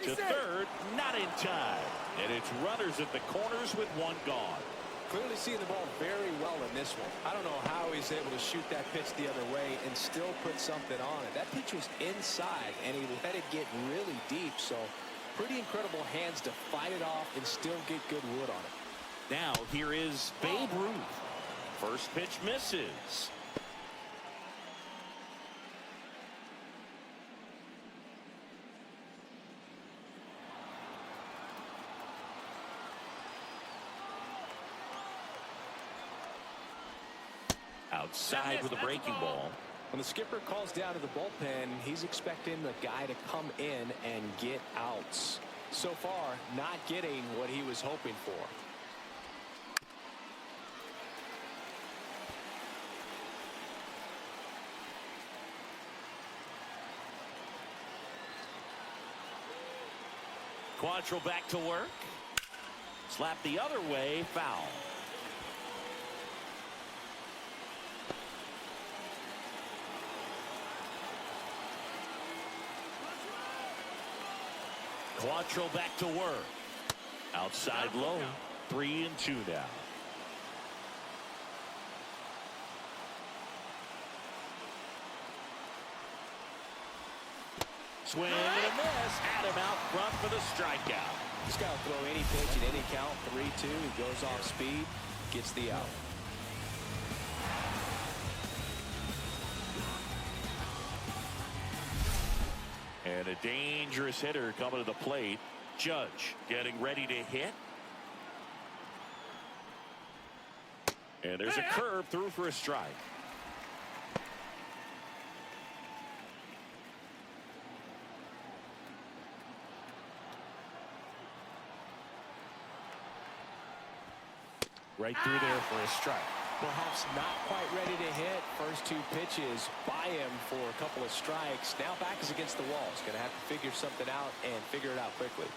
To third, not in time. And it's runners at the corners with one gone. Clearly seeing the ball very well in this one. I don't know how he's able to shoot that pitch the other way and still put something on it. That pitch was inside, and he let it get really deep. So pretty incredible hands to fight it off and still get good wood on it. Now here is Babe Ruth. First pitch misses. Outside with a breaking ball. When the skipper calls down to the bullpen, he's expecting the guy to come in and get outs. So far, not getting what he was hoping for. Quantrill back to work. Slap the other way, foul. Quantrill back to work. Outside low. 3-2 now. Swing and a miss. Had him out front for the strikeout. He's got to throw any pitch at any count. 3-2. He goes off speed. Gets the out. And a dangerous hitter coming to the plate. Judge getting ready to hit. And there's a curve through for a strike. Right through there for a strike. Perhaps not quite ready to hit. First two pitches by him for a couple of strikes. Now back is against the wall. He's going to have to figure something out and figure it out quickly.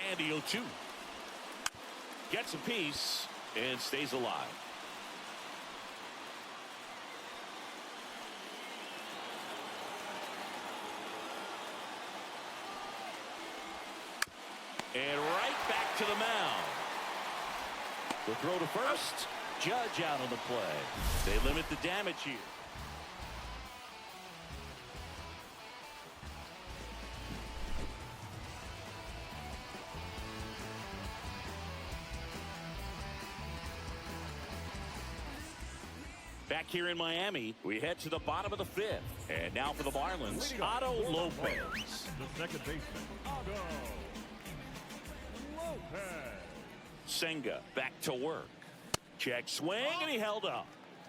And the 0-2. Gets a piece and stays alive. And right back to the mound. The throw to first. Judge out on the play. They limit the damage here. Back here in Miami, we head to the bottom of the fifth. And now for the Marlins, Otto Lopez. The second baseman, Otto Lopez. Senga back to work. Check swing, and he held up.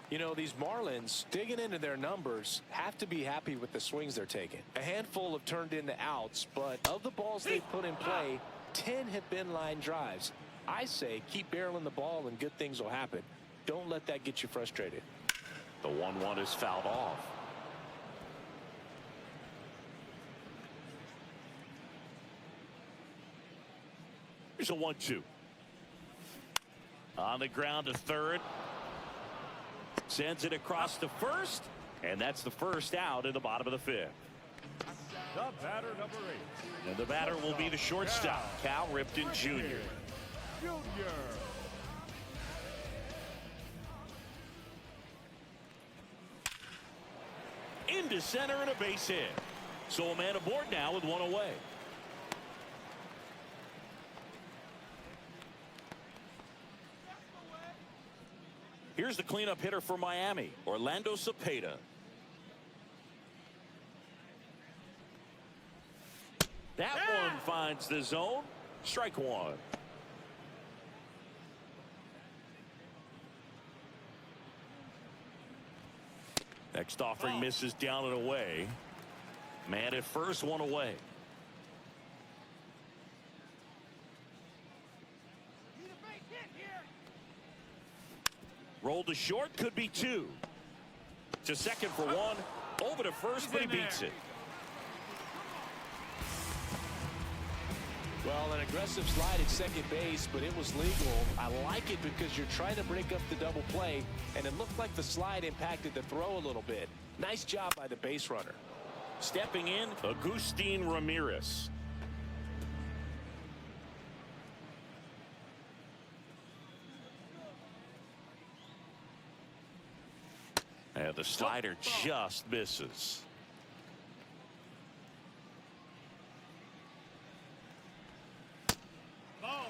You know, these Marlins, digging into their numbers, have to be happy with the swings they're taking. A handful have turned into outs, but of the balls they've put in play, 10 have been line drives. I say keep barreling the ball and good things will happen. Don't let that get you frustrated. The 1-1 is fouled off. Here's a 1-2. On the ground to third. Sends it across to first. And that's the first out in the bottom of the fifth. The batter, number 8. And the batter will be the shortstop, Cal Ripken Jr. Into center and a base hit. So a man aboard now with one away. Here's the cleanup hitter for Miami, Orlando Cepeda. That one finds the zone. Strike one. Next offering misses down and away. Man at first, one away. Roll to short, could be two. To second for one. Over to first, but he beats it. Well, an aggressive slide at second base, but it was legal. I like it because you're trying to break up the double play, and it looked like the slide impacted the throw a little bit. Nice job by the base runner. Stepping in, Agustin Ramirez. And the slider just misses. Ball.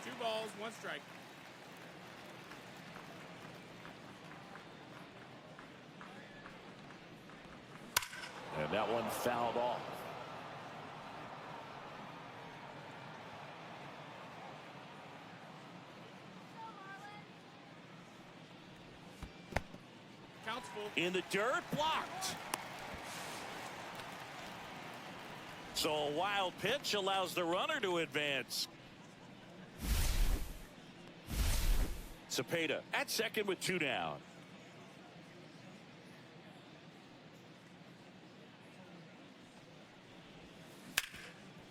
2 balls, 1 strike. And that one fouled off. Counts full. In the dirt, blocked. So a wild pitch allows the runner to advance. Cepeda at second with 2 down.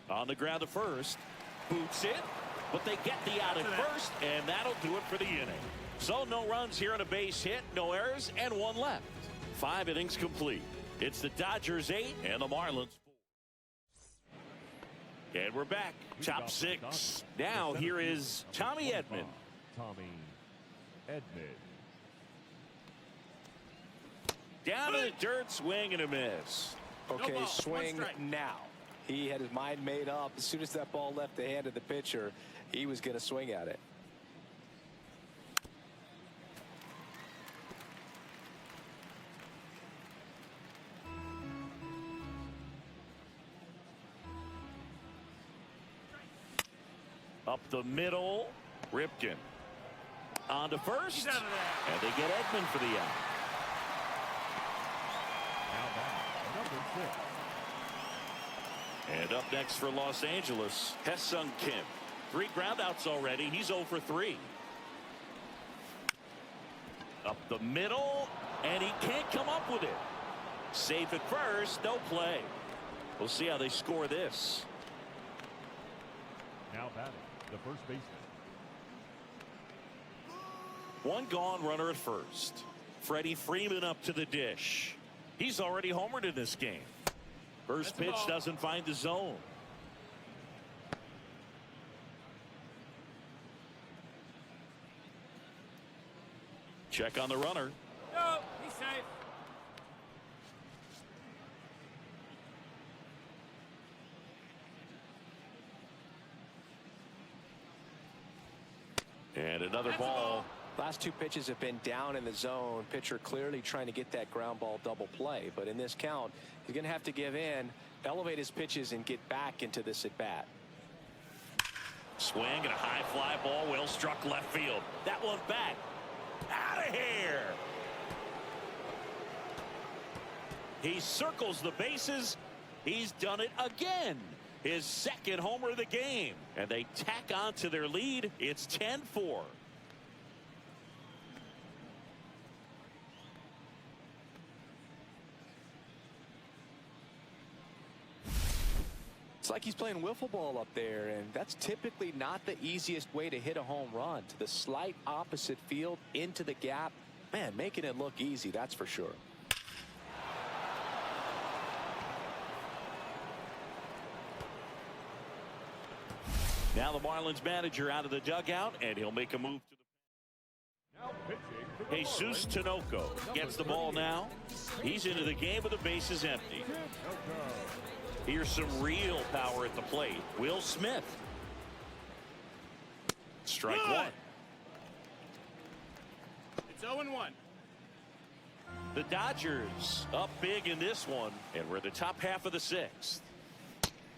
On the ground to first. Boots it, but they get the out at first, and that'll do it for the inning. So no runs here on a base hit, no errors, and 1 left. 5 innings complete. It's the Dodgers 8 and the Marlins 4. And we're back. Top six. Now here is Tommy Edman. Tommy Edman. Down in the dirt, swing and a miss. Okay, ball, swing 1 strike. now. He had his mind made up. As soon as that ball left the hand of the pitcher, he was going to swing at it. Up the middle, Ripken. On to first. He's out of there. And they get Edman for the out. Now batting, number 6. And up next for Los Angeles, Hesung Kim. 3 groundouts already. He's 0 for 3. Up the middle, and he can't come up with it. Safe at first, no play. We'll see how they score this. Now batting, the first baseman. 1 gone, runner at first. Freddie Freeman up to the dish. He's already homered in this game. First pitch doesn't find the zone. Check on the runner. No, he's safe. And another ball. Last 2 pitches have been down in the zone. Pitcher clearly trying to get that ground ball double play. But in this count, he's going to have to give in, elevate his pitches, and get back into this at bat. Swing and a high fly ball, well struck left field. That one back. Out of here. He circles the bases. He's done it again. His 2nd homer of the game. And they tack on to their lead. It's 10-4. It's like he's playing wiffle ball up there, and that's typically not the easiest way to hit a home run. To the slight opposite field, into the gap. Man, making it look easy, that's for sure. Now the Marlins manager out of the dugout, and he'll make a move to Now pitching for the Jesus Marlins, Tinoco gets the ball now. He's into the game with the bases empty. Here's some real power at the plate. Will Smith. Strike Good. 1. It's 0-1. The Dodgers up big in this one, and we're the top half of the 6th.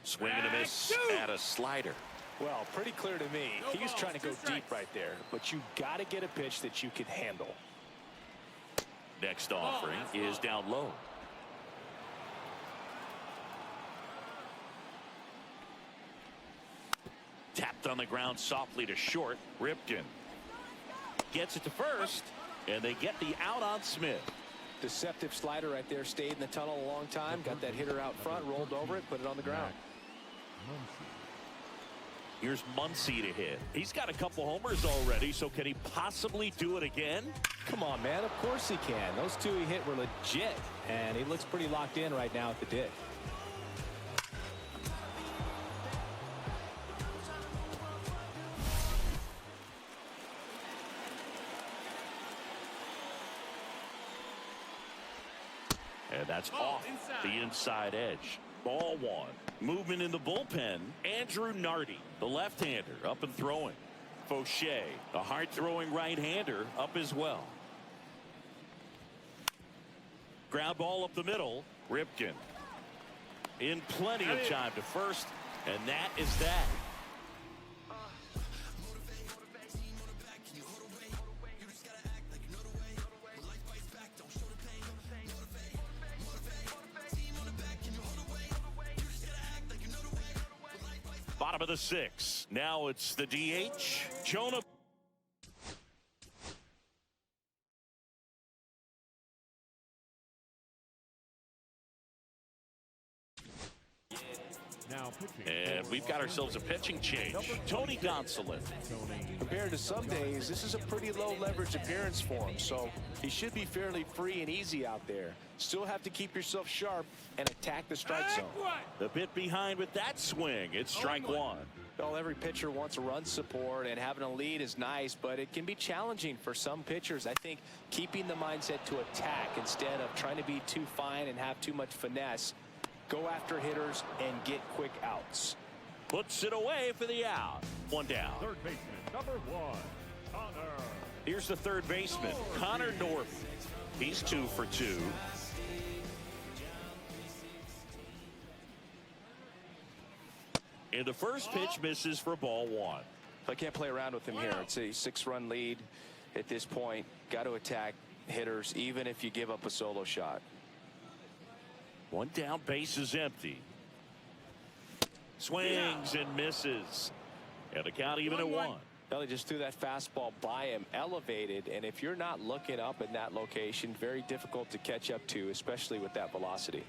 Swing and a miss at a slider. Well, pretty clear to me. No He was balls, trying to 2 go strikes. deep right there, but you got to get a pitch that you can handle. Next offering is down low. Tapped on the ground softly to short. Ripken gets it to first, and they get the out on Smith. Deceptive slider right there. Stayed in the tunnel a long time. Got that hitter out front, rolled over it, put it on the ground. Here's Muncy to hit. He's got a couple homers already, so can he possibly do it again? Come on, man. Of course he can. Those 2 he hit were legit, and he looks pretty locked in right now at the dish. And that's Ball off inside. the inside edge. Ball 1. Movement in the bullpen. Andrew Nardi, the left-hander, up and throwing. Fauché, a hard-throwing right-hander, up as well. Ground ball up the middle. Ripken in plenty of time to first, and that is that. Bottom of the 6th. Now it's the DH, Jonah. Now pitching. And we've got ourselves a pitching change. Tony Gonsolin. Compared to some days, this is a pretty low leverage appearance for him, so he should be fairly free and easy out there. Still have to keep yourself sharp and attack the strike zone. A bit behind with that swing. It's strike one. Well, every pitcher wants a run support, and having a lead is nice, but it can be challenging for some pitchers. I think keeping the mindset to attack instead of trying to be too fine and have too much finesse. Go after hitters and get quick outs. Puts it away for the out. One down. Third baseman, number 1, Connor. Here's the third baseman, Connor North. He's 2 for 2. And the first pitch misses for ball 1. I can't play around with him here. It's a 6-run lead at this point. Got to attack hitters even if you give up a solo shot. One down, base is empty. Swings and misses. And the count even at 1. Well, he just threw that fastball by him, elevated, and if you're not looking up in that location, very difficult to catch up to, especially with that velocity.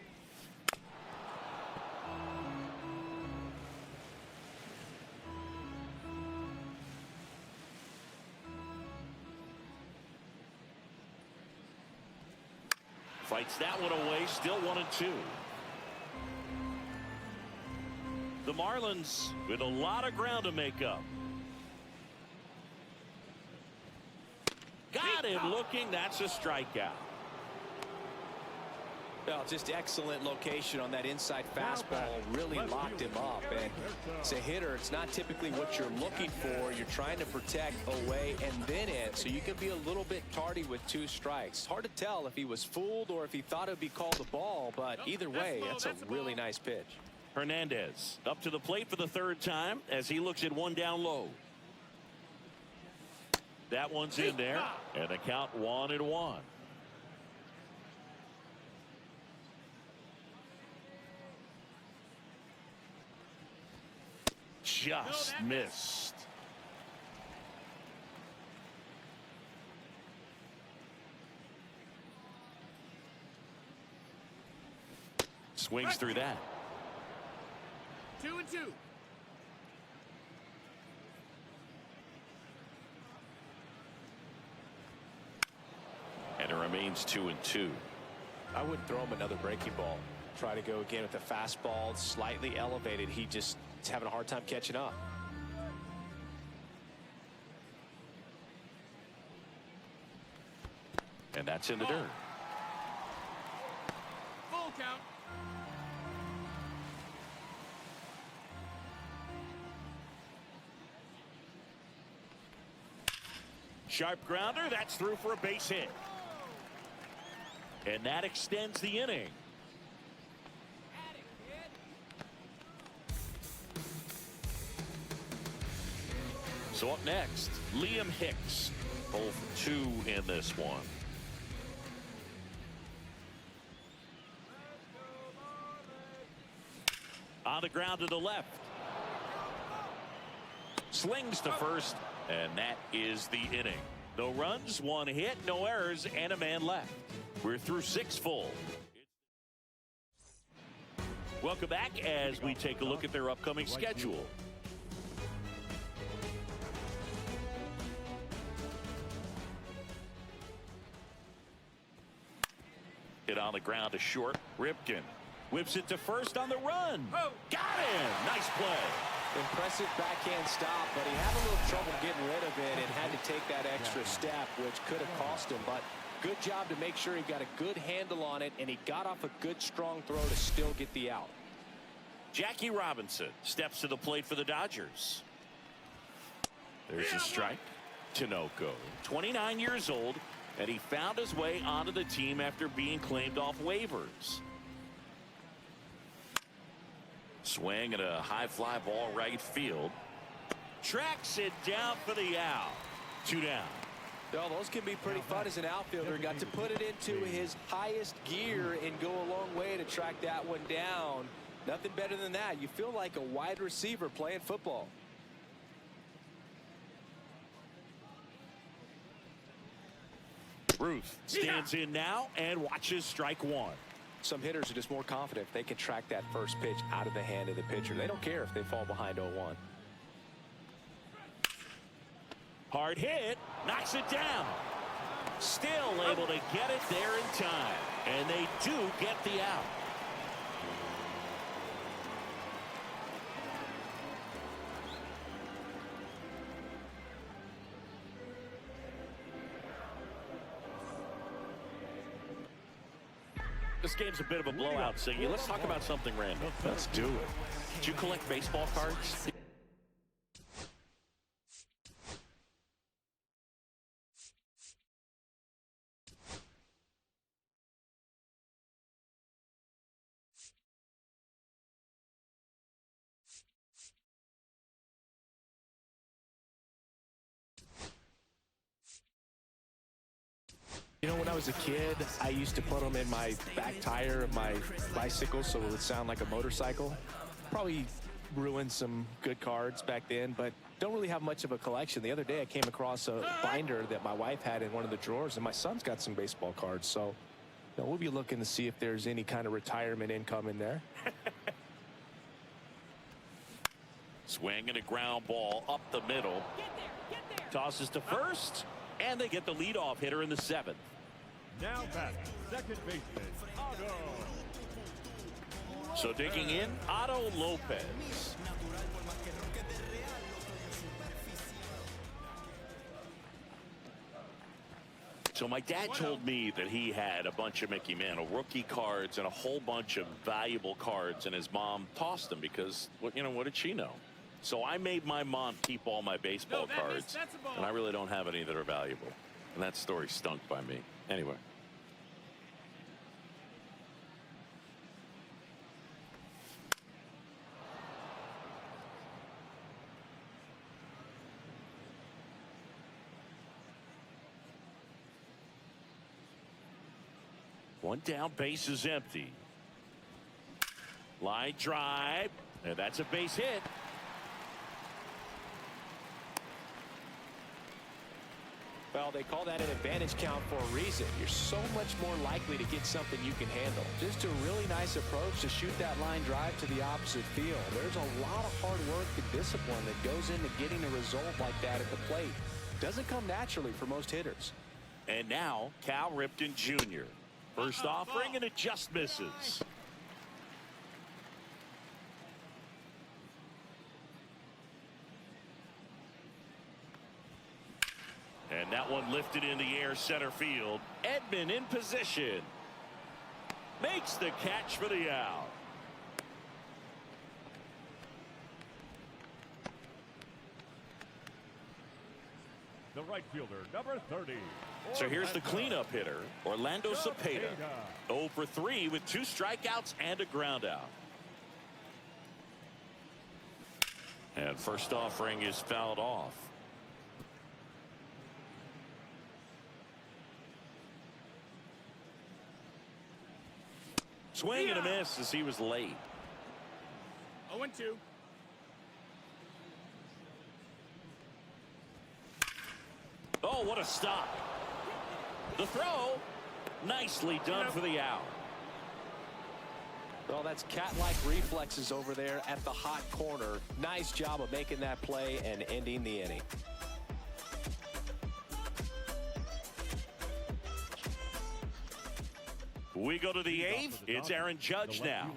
Fights that one away, still 1-2. The Marlins with a lot of ground to make up. Got him looking. That's a strikeout. Well, just excellent location on that inside fastball. Really locked him up. And as a hitter, it's not typically what you're looking for. You're trying to protect away and then in. So you can be a little bit tardy with 2 strikes. It's hard to tell if he was fooled or if he thought it would be called a ball. But either way, that's a really nice pitch. Hernandez up to the plate for the 3rd time as he looks at one down low. That one's in there, and the count 1-1. Just missed. Swings through that. 2-2. And it remains 2-2. I wouldn't throw him another breaking ball. Try to go again with the fastball, slightly elevated. He just is having a hard time catching up. And that's in the dirt. Full count. Sharp grounder. That's through for a base hit. And that extends the inning. So up next, Liam Hicks. 0 for 2 in this one. On the ground to the left. Slings to first, and that is the inning. No runs, 1 hit, no errors, and a man left. We're through 6 full. Welcome back as we take a look at their upcoming schedule. Hit on the ground to short. Ripken whips it to first on the run. Got him. Nice play. Impressive backhand stop, but he had a little trouble getting rid of it and had to take that extra step, which could have cost him. But good job to make sure he got a good handle on it, and he got off a good, strong throw to still get the out. Jackie Robinson steps to the plate for the Dodgers. There's a strike. Tinoco, 29 years old, and he found his way onto the team after being claimed off waivers. Swing and a high fly ball right field. Tracks it down for the out. 2 down. Well, those can be pretty fun as an outfielder. Got to put it into his highest gear and go a long way to track that one down. Nothing better than that. You feel like a wide receiver playing football. Ruth stands in now and watches strike 1. Some hitters are just more confident if they can track that first pitch out of the hand of the pitcher. They don't care if they fall behind 0-1. Hard hit, knocks it down. Still able to get it there in time. And they do get the out. This game's a bit of a blowout, Siggy. Let's talk about something random. Let's do it. Did you collect baseball cards? You know, when I was a kid, I used to put them in my back tire of my bicycle so it would sound like a motorcycle. Probably ruined some good cards back then, but don't really have much of a collection. The other day I came across a binder that my wife had in one of the drawers, and my son's got some baseball cards. So you know, we'll be looking to see if there's any kind of retirement income in there. Swing and a ground ball up the middle. Get there. Tosses to first, and they get the leadoff hitter in the 7th. Now batting, second baseman, Otto. So digging in, Otto Lopez. So my dad told me that he had a bunch of Mickey Mantle rookie cards and a whole bunch of valuable cards, and his mom tossed them because, you know, what did she know? So I made my mom keep all my baseball cards, and I really don't have any that are valuable. And that story stunk by me. Anyway. One down, base is empty. Line drive, and that's a base hit. Well, they call that an advantage count for a reason. You're so much more likely to get something you can handle. Just a really nice approach to shoot that line drive to the opposite field. There's a lot of hard work and discipline that goes into getting a result like that at the plate. Doesn't come naturally for most hitters. And now, Cal Ripken Jr. First offering, and it just misses. And that one lifted in the air, center field. Edman in position. Makes the catch for the out. The right fielder, number 30. So here's the cleanup hitter, Orlando Cepeda. 0 for 3 with 2 strikeouts and a ground out. And first offering is fouled off. Swing and a miss as he was late. 0-2. Oh, what a stop. The throw, nicely done for the out. Well, that's cat-like reflexes over there at the hot corner. Nice job of making that play and ending the inning. We go to the 8th. It's Aaron Judge now.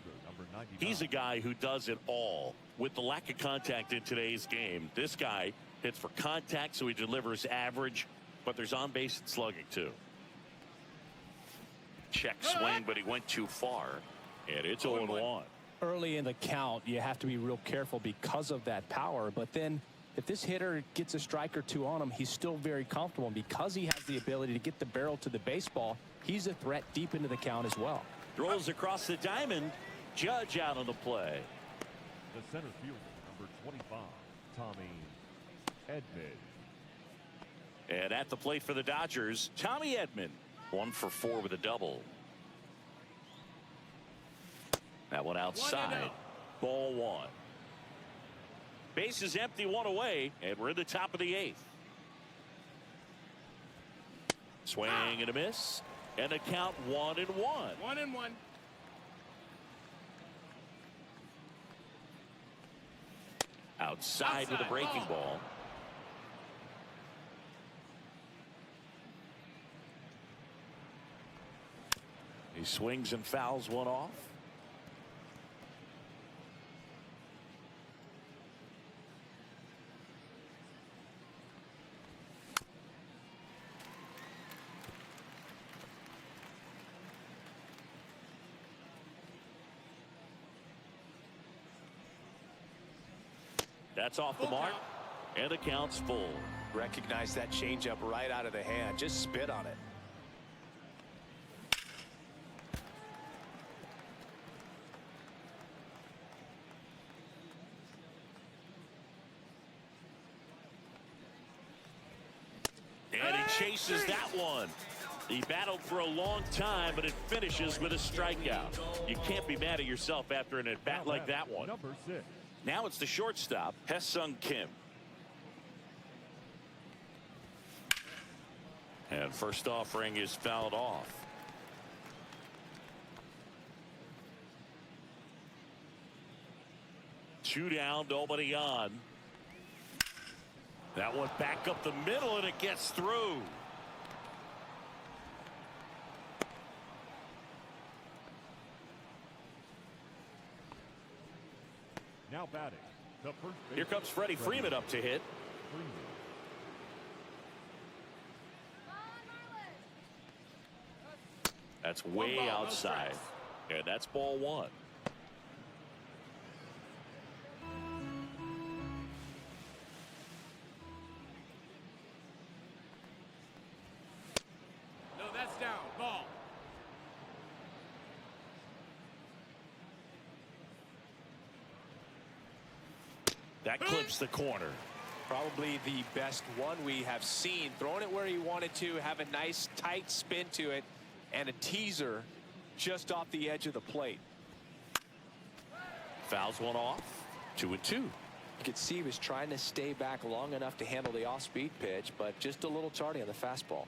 He's a guy who does it all. With the lack of contact in today's game, this guy hits for contact, so he delivers average, but there's on base and slugging too. Check swing, but he went too far, and it's 0-1. Early in the count, you have to be real careful because of that power, but then if this hitter gets a strike or two on him, he's still very comfortable, and because he has the ability to get the barrel to the baseball, he's a threat deep into the count as well. Throws across the diamond. Judge out on the play. The center fielder, number 25, Tommy Edman. And at the plate for the Dodgers, Tommy Edman. 1 for 4 with a double. That one outside. Ball 1. Base is empty, 1 away, and we're in the top of the 8th. Swing and a miss, and a count 1-1. 1-1. Outside with a breaking ball. He swings and fouls one off. That's off the mark, and the count's full. Recognize that changeup right out of the hand. Just spit on it. And he chases that one. He battled for a long time, but it finishes with a strikeout. You can't be mad at yourself after an at-bat like that one. Number 6. Now it's the shortstop, Hae-Sung Kim. And first offering is fouled off. Two down, nobody on. That one back up the middle, and it gets through. Now batting. The first Here comes Freddie Freeman up to hit. That's way outside. And that's ball one. No, that's down. Ball. That clips the corner. Probably the best one we have seen. Throwing it where he wanted to, have a nice tight spin to it, and a teaser just off the edge of the plate. Fouls one off. 2-2. You could see he was trying to stay back long enough to handle the off-speed pitch, but just a little tardy on the fastball.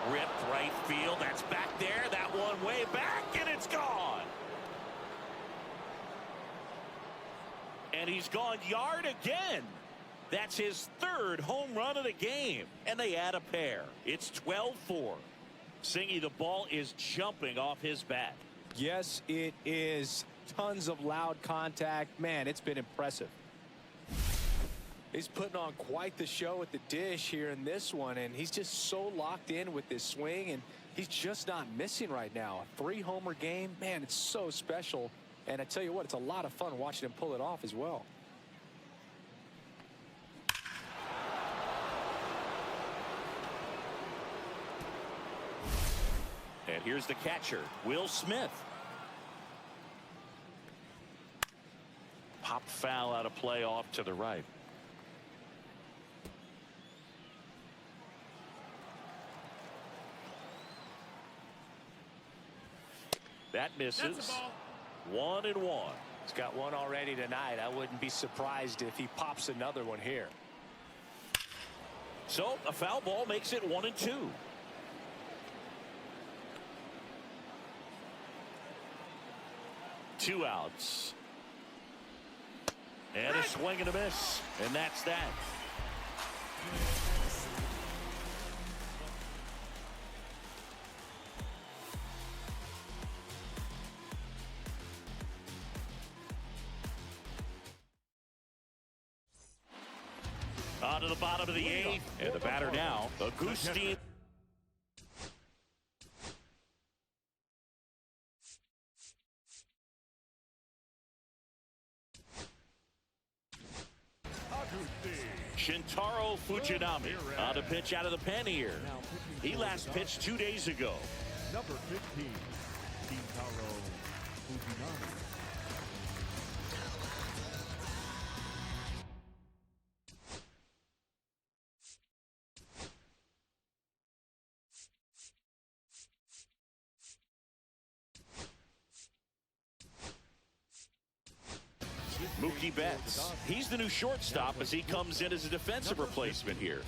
Ripped right field. That's back there. That one way back, and it's gone. And he's gone yard again. That's his third home run of the game, and they add a pair. It's 12-4. Singy, the ball is jumping off his bat. Yes, it is. Tons of loud contact. Man, it's been impressive. He's putting on quite the show at the dish here in this one, and he's just so locked in with this swing, and he's just not missing right now. A 3-homer game, man, it's so special. And I tell you what, it's a lot of fun watching him pull it off as well. And here's the catcher, Will Smith. Pop foul out of play off to the right. That misses. 1-1. He's got one already tonight. I wouldn't be surprised if he pops another one here. So a foul ball makes it 1-2. Two outs. And a swing and a miss. And that's that. On to the bottom of the eighth. And the batter now, Agustin. Shintaro Fujinami on the pitch out of the pen here. He last pitched 2 days ago. Number 15, Shintaro Fujinami. Mookie Betts, he's the new shortstop as he comes in as a defensive replacement here.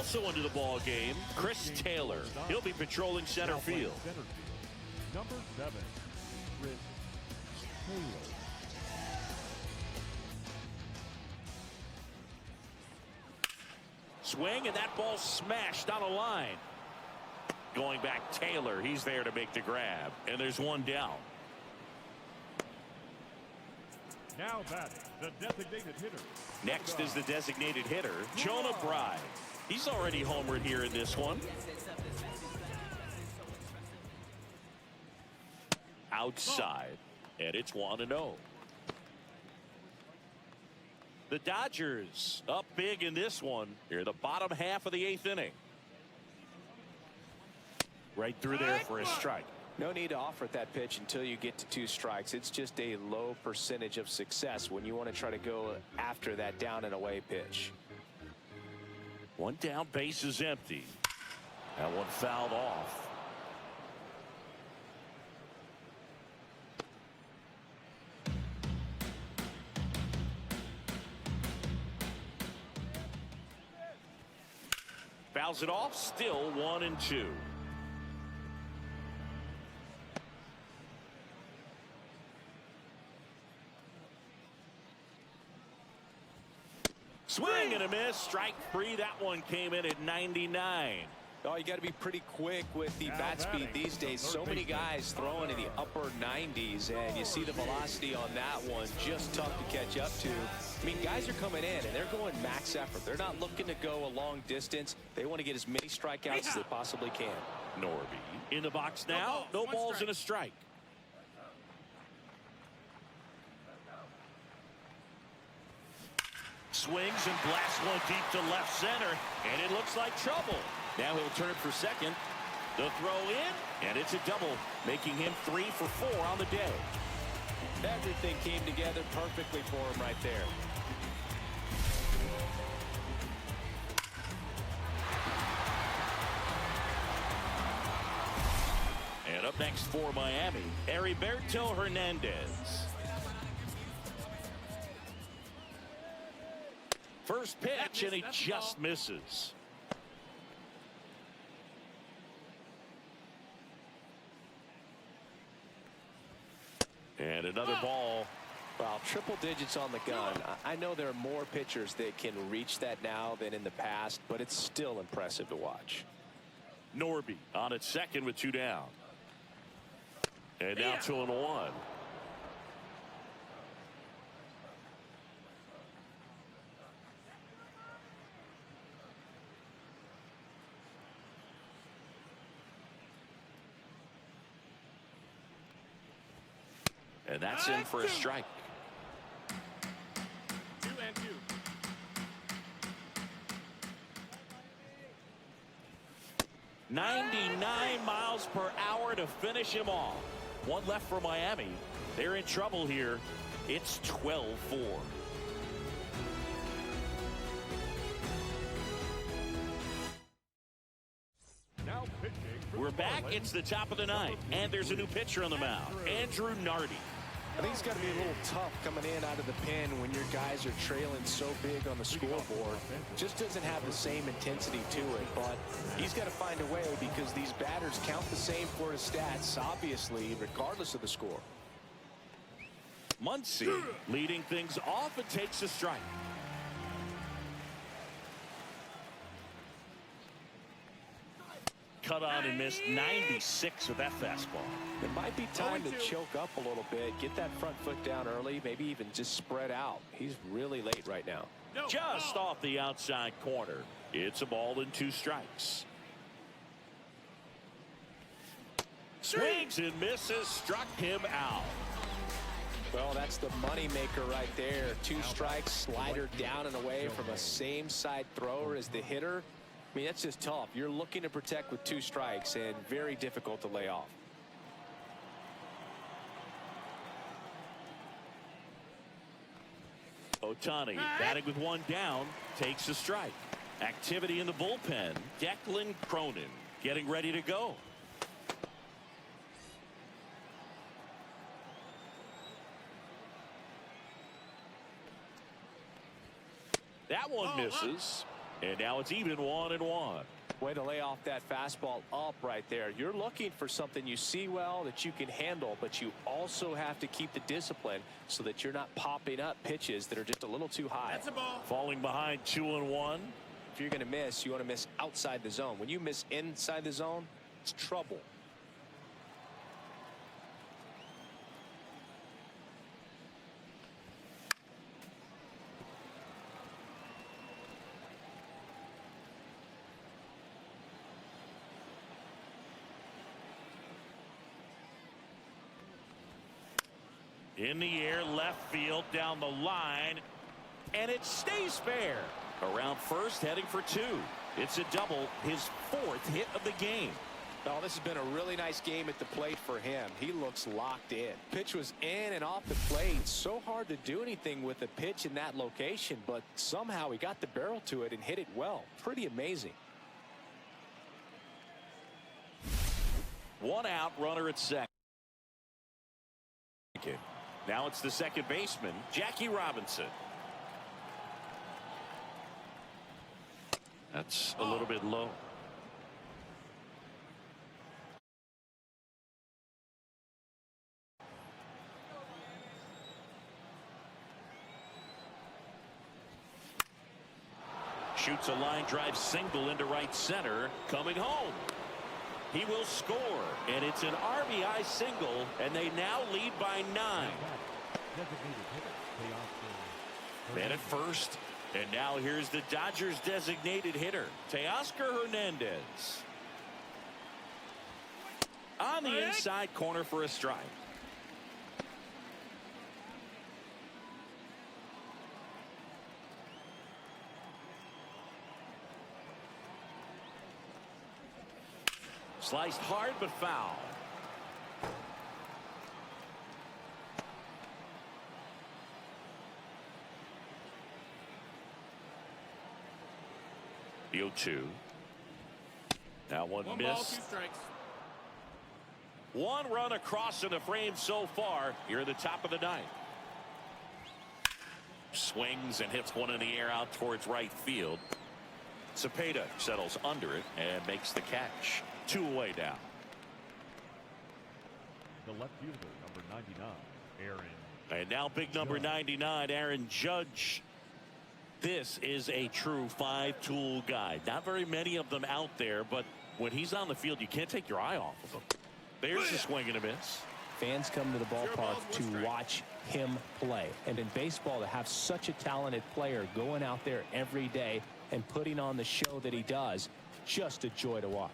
Also into the ball game, Chris Taylor. He'll be patrolling center field. Number 7, Chris Taylor. Swing, and that ball smashed on a line. Going back, Taylor. He's there to make the grab. And there's one down. Now batting, the designated hitter. Next is the designated hitter, Jonah Bride. He's already homered here in this one. Outside, and it's 1-0. The Dodgers up big in this one. Here, the bottom half of the 8th inning. Right through there for a strike. No need to offer that pitch until you get to 2 strikes. It's just a low percentage of success when you want to try to go after that down and away pitch. 1 down, base is empty. That one fouled off. Fouls it off, still 1-2. Swing and a miss. Strike 3. That one came in at 99. Oh, you got to be pretty quick with the bat speed these days. So many guys throwing in the upper 90s, and you see the velocity on that one. Just tough to catch up to. I mean, guys are coming in, and they're going max effort. They're not looking to go a long distance. They want to get as many strikeouts as they possibly can. Norby in the box now. No balls and a strike. Swings and blasts one deep to left center, and it looks like trouble. Now he'll turn for second. The throw in, and it's a double, making him 3 for 4 on the day. Everything came together perfectly for him right there. And up next for Miami, Heriberto Hernandez. First pitch, and he just misses. And another ball. Well, triple digits on the gun. I know there are more pitchers that can reach that now than in the past, but it's still impressive to watch. Norby on at second with 2 down. And now 2-1. And that's in for a strike. 2-2. 99 miles per hour to finish him off. 1 left for Miami. They're in trouble here. It's 12-4. Now pitching. We're back. It's the top of the 9th, and there's a new pitcher on the mound, Andrew Nardi. I think it's got to be a little tough coming in out of the pen when your guys are trailing so big on the scoreboard. Just doesn't have the same intensity to it, but he's got to find a way because these batters count the same for his stats, obviously, regardless of the score. Muncy leading things off and takes a strike. Cut on and missed 96 with that fastball. It might be time to choke up a little bit, get that front foot down early, maybe even just spread out. He's really late right now. Just off the outside corner. It's a ball and 2 strikes. Swings and misses, struck him out. Well, that's the money maker right there. 2 strikes, slider down and away from a same side thrower as the hitter. I mean, that's just tough. You're looking to protect with 2 strikes and very difficult to lay off. Ohtani batting with 1 down, takes a strike. Activity in the bullpen. Declan Cronin getting ready to go. That one misses. And now it's even 1-1. Way to lay off that fastball up right there. You're looking for something you see well that you can handle, but you also have to keep the discipline so that you're not popping up pitches that are just a little too high. That's a ball. Falling behind 2-1. If you're going to miss, you want to miss outside the zone. When you miss inside the zone, it's trouble. In the air, left field, down the line, and it stays fair. Around first, heading for 2. It's a double, his 4th hit of the game. Oh, this has been a really nice game at the plate for him. He looks locked in. Pitch was in and off the plate. So hard to do anything with a pitch in that location, but somehow he got the barrel to it and hit it well. Pretty amazing. 1 out, runner at second. Now it's the second baseman, Jackie Robinson. That's a little bit low. Shoots a line drive single into right center. Coming home. He will score, and it's an RBI single, and they now lead by 9. Man at first, and now here's the Dodgers designated hitter, Teoscar Hernandez. On the inside corner for a strike. Sliced hard but foul. The 0-2. Now one Ball, miss. 2 strikes. 1 run across in the frame so far. Here at the top of the 9th. Swings and hits one in the air out towards right field. Cepeda settles under it and makes the catch. 2 away now. The left fielder, number 99, Aaron. And now big number 99, Aaron Judge. This is a true 5-tool guy. Not very many of them out there, but when he's on the field, you can't take your eye off of him. There's a swing and a miss. Fans come to the ballpark to watch him play. And in baseball, to have such a talented player going out there every day and putting on the show that he does, just a joy to watch.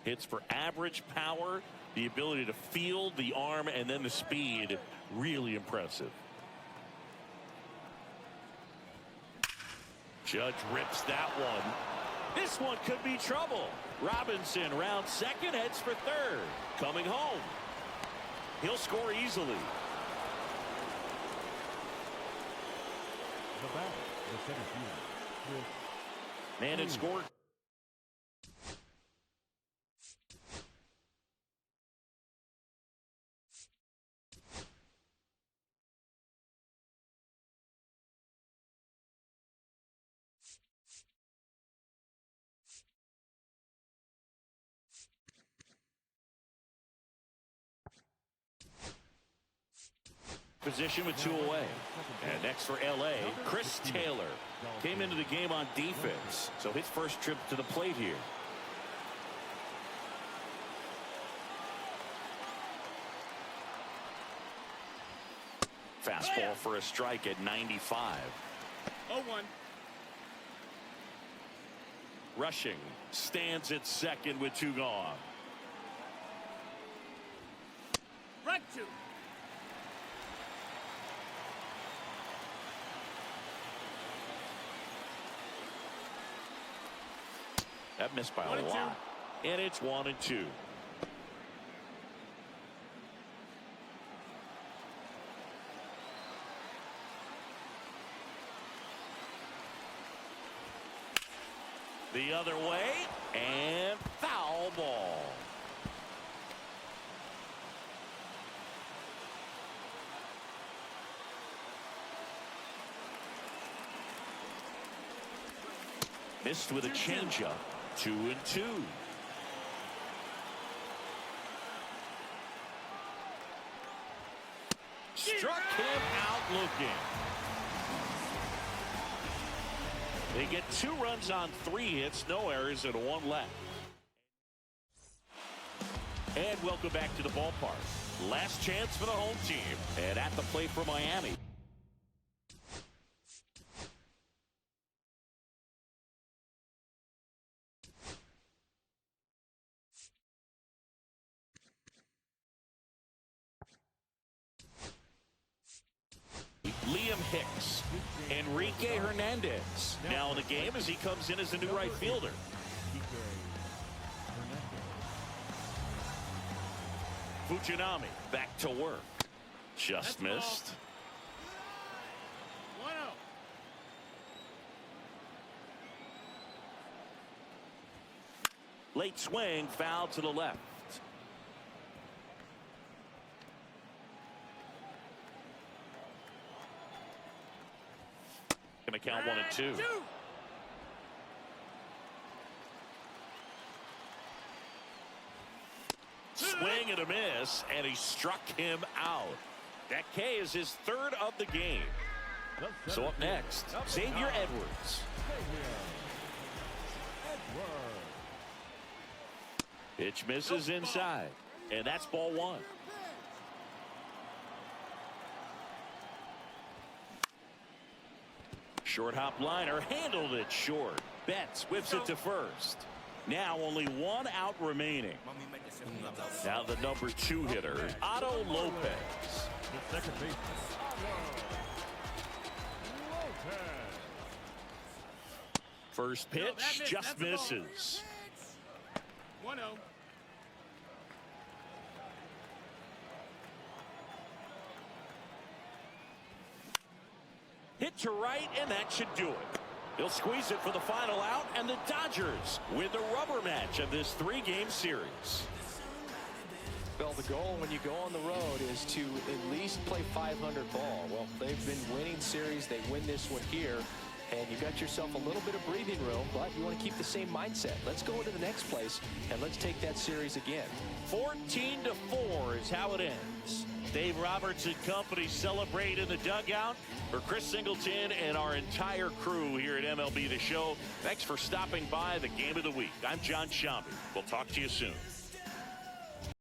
Hits for average power, the ability to field, the arm, and then the speed. Really impressive. Judge rips that one. This one could be trouble. Robinson round second, heads for third. Coming home. He'll score easily. The batter, the center fielder, Man had scored. Position with 2 away. And next for LA, Chris Taylor came into the game on defense, so his first trip to the plate here. Fastball for a strike at 95. 0-1. Rushing stands at second with 2 gone. Right 2. That missed by a lot. And it's 1-2. The other way, and foul ball. Missed with a changeup. 2-2. Struck him out looking. They get 2 runs on 3 hits, no errors, and 1 left. And welcome back to the ballpark. Last chance for the home team. And at the plate for Miami. Liam Hicks, Enrique Hernandez now in the game as he comes in as a new right fielder. Fujinami back to work. Just missed. 1-0. Late swing, foul to the left. Going to count 1-2. Swing and a miss, and he struck him out. That K is his 3rd of the game. So up next, Xavier Edwards. Pitch misses inside, and that's ball 1. Short hop liner, handled it short. Betts whips it to first. Now only 1 out remaining. Now the number 2 hitter, Otto Lopez. The second baseman, Lopez. First pitch just misses. 1-0. Hit to right, and that should do it. He'll squeeze it for the final out, and the Dodgers win the rubber match of this 3-game series. Well, the goal when you go on the road is to at least play 500 ball. Well, they've been winning series. They win this one here, and you got yourself a little bit of breathing room, but you want to keep the same mindset. Let's go into the next place, and let's take that series again. 14-4 is how it ends. Dave Roberts and company celebrate in the dugout. For Chris Singleton and our entire crew here at MLB The Show, thanks for stopping by the Game of the Week. I'm John Shambi. We'll talk to you soon.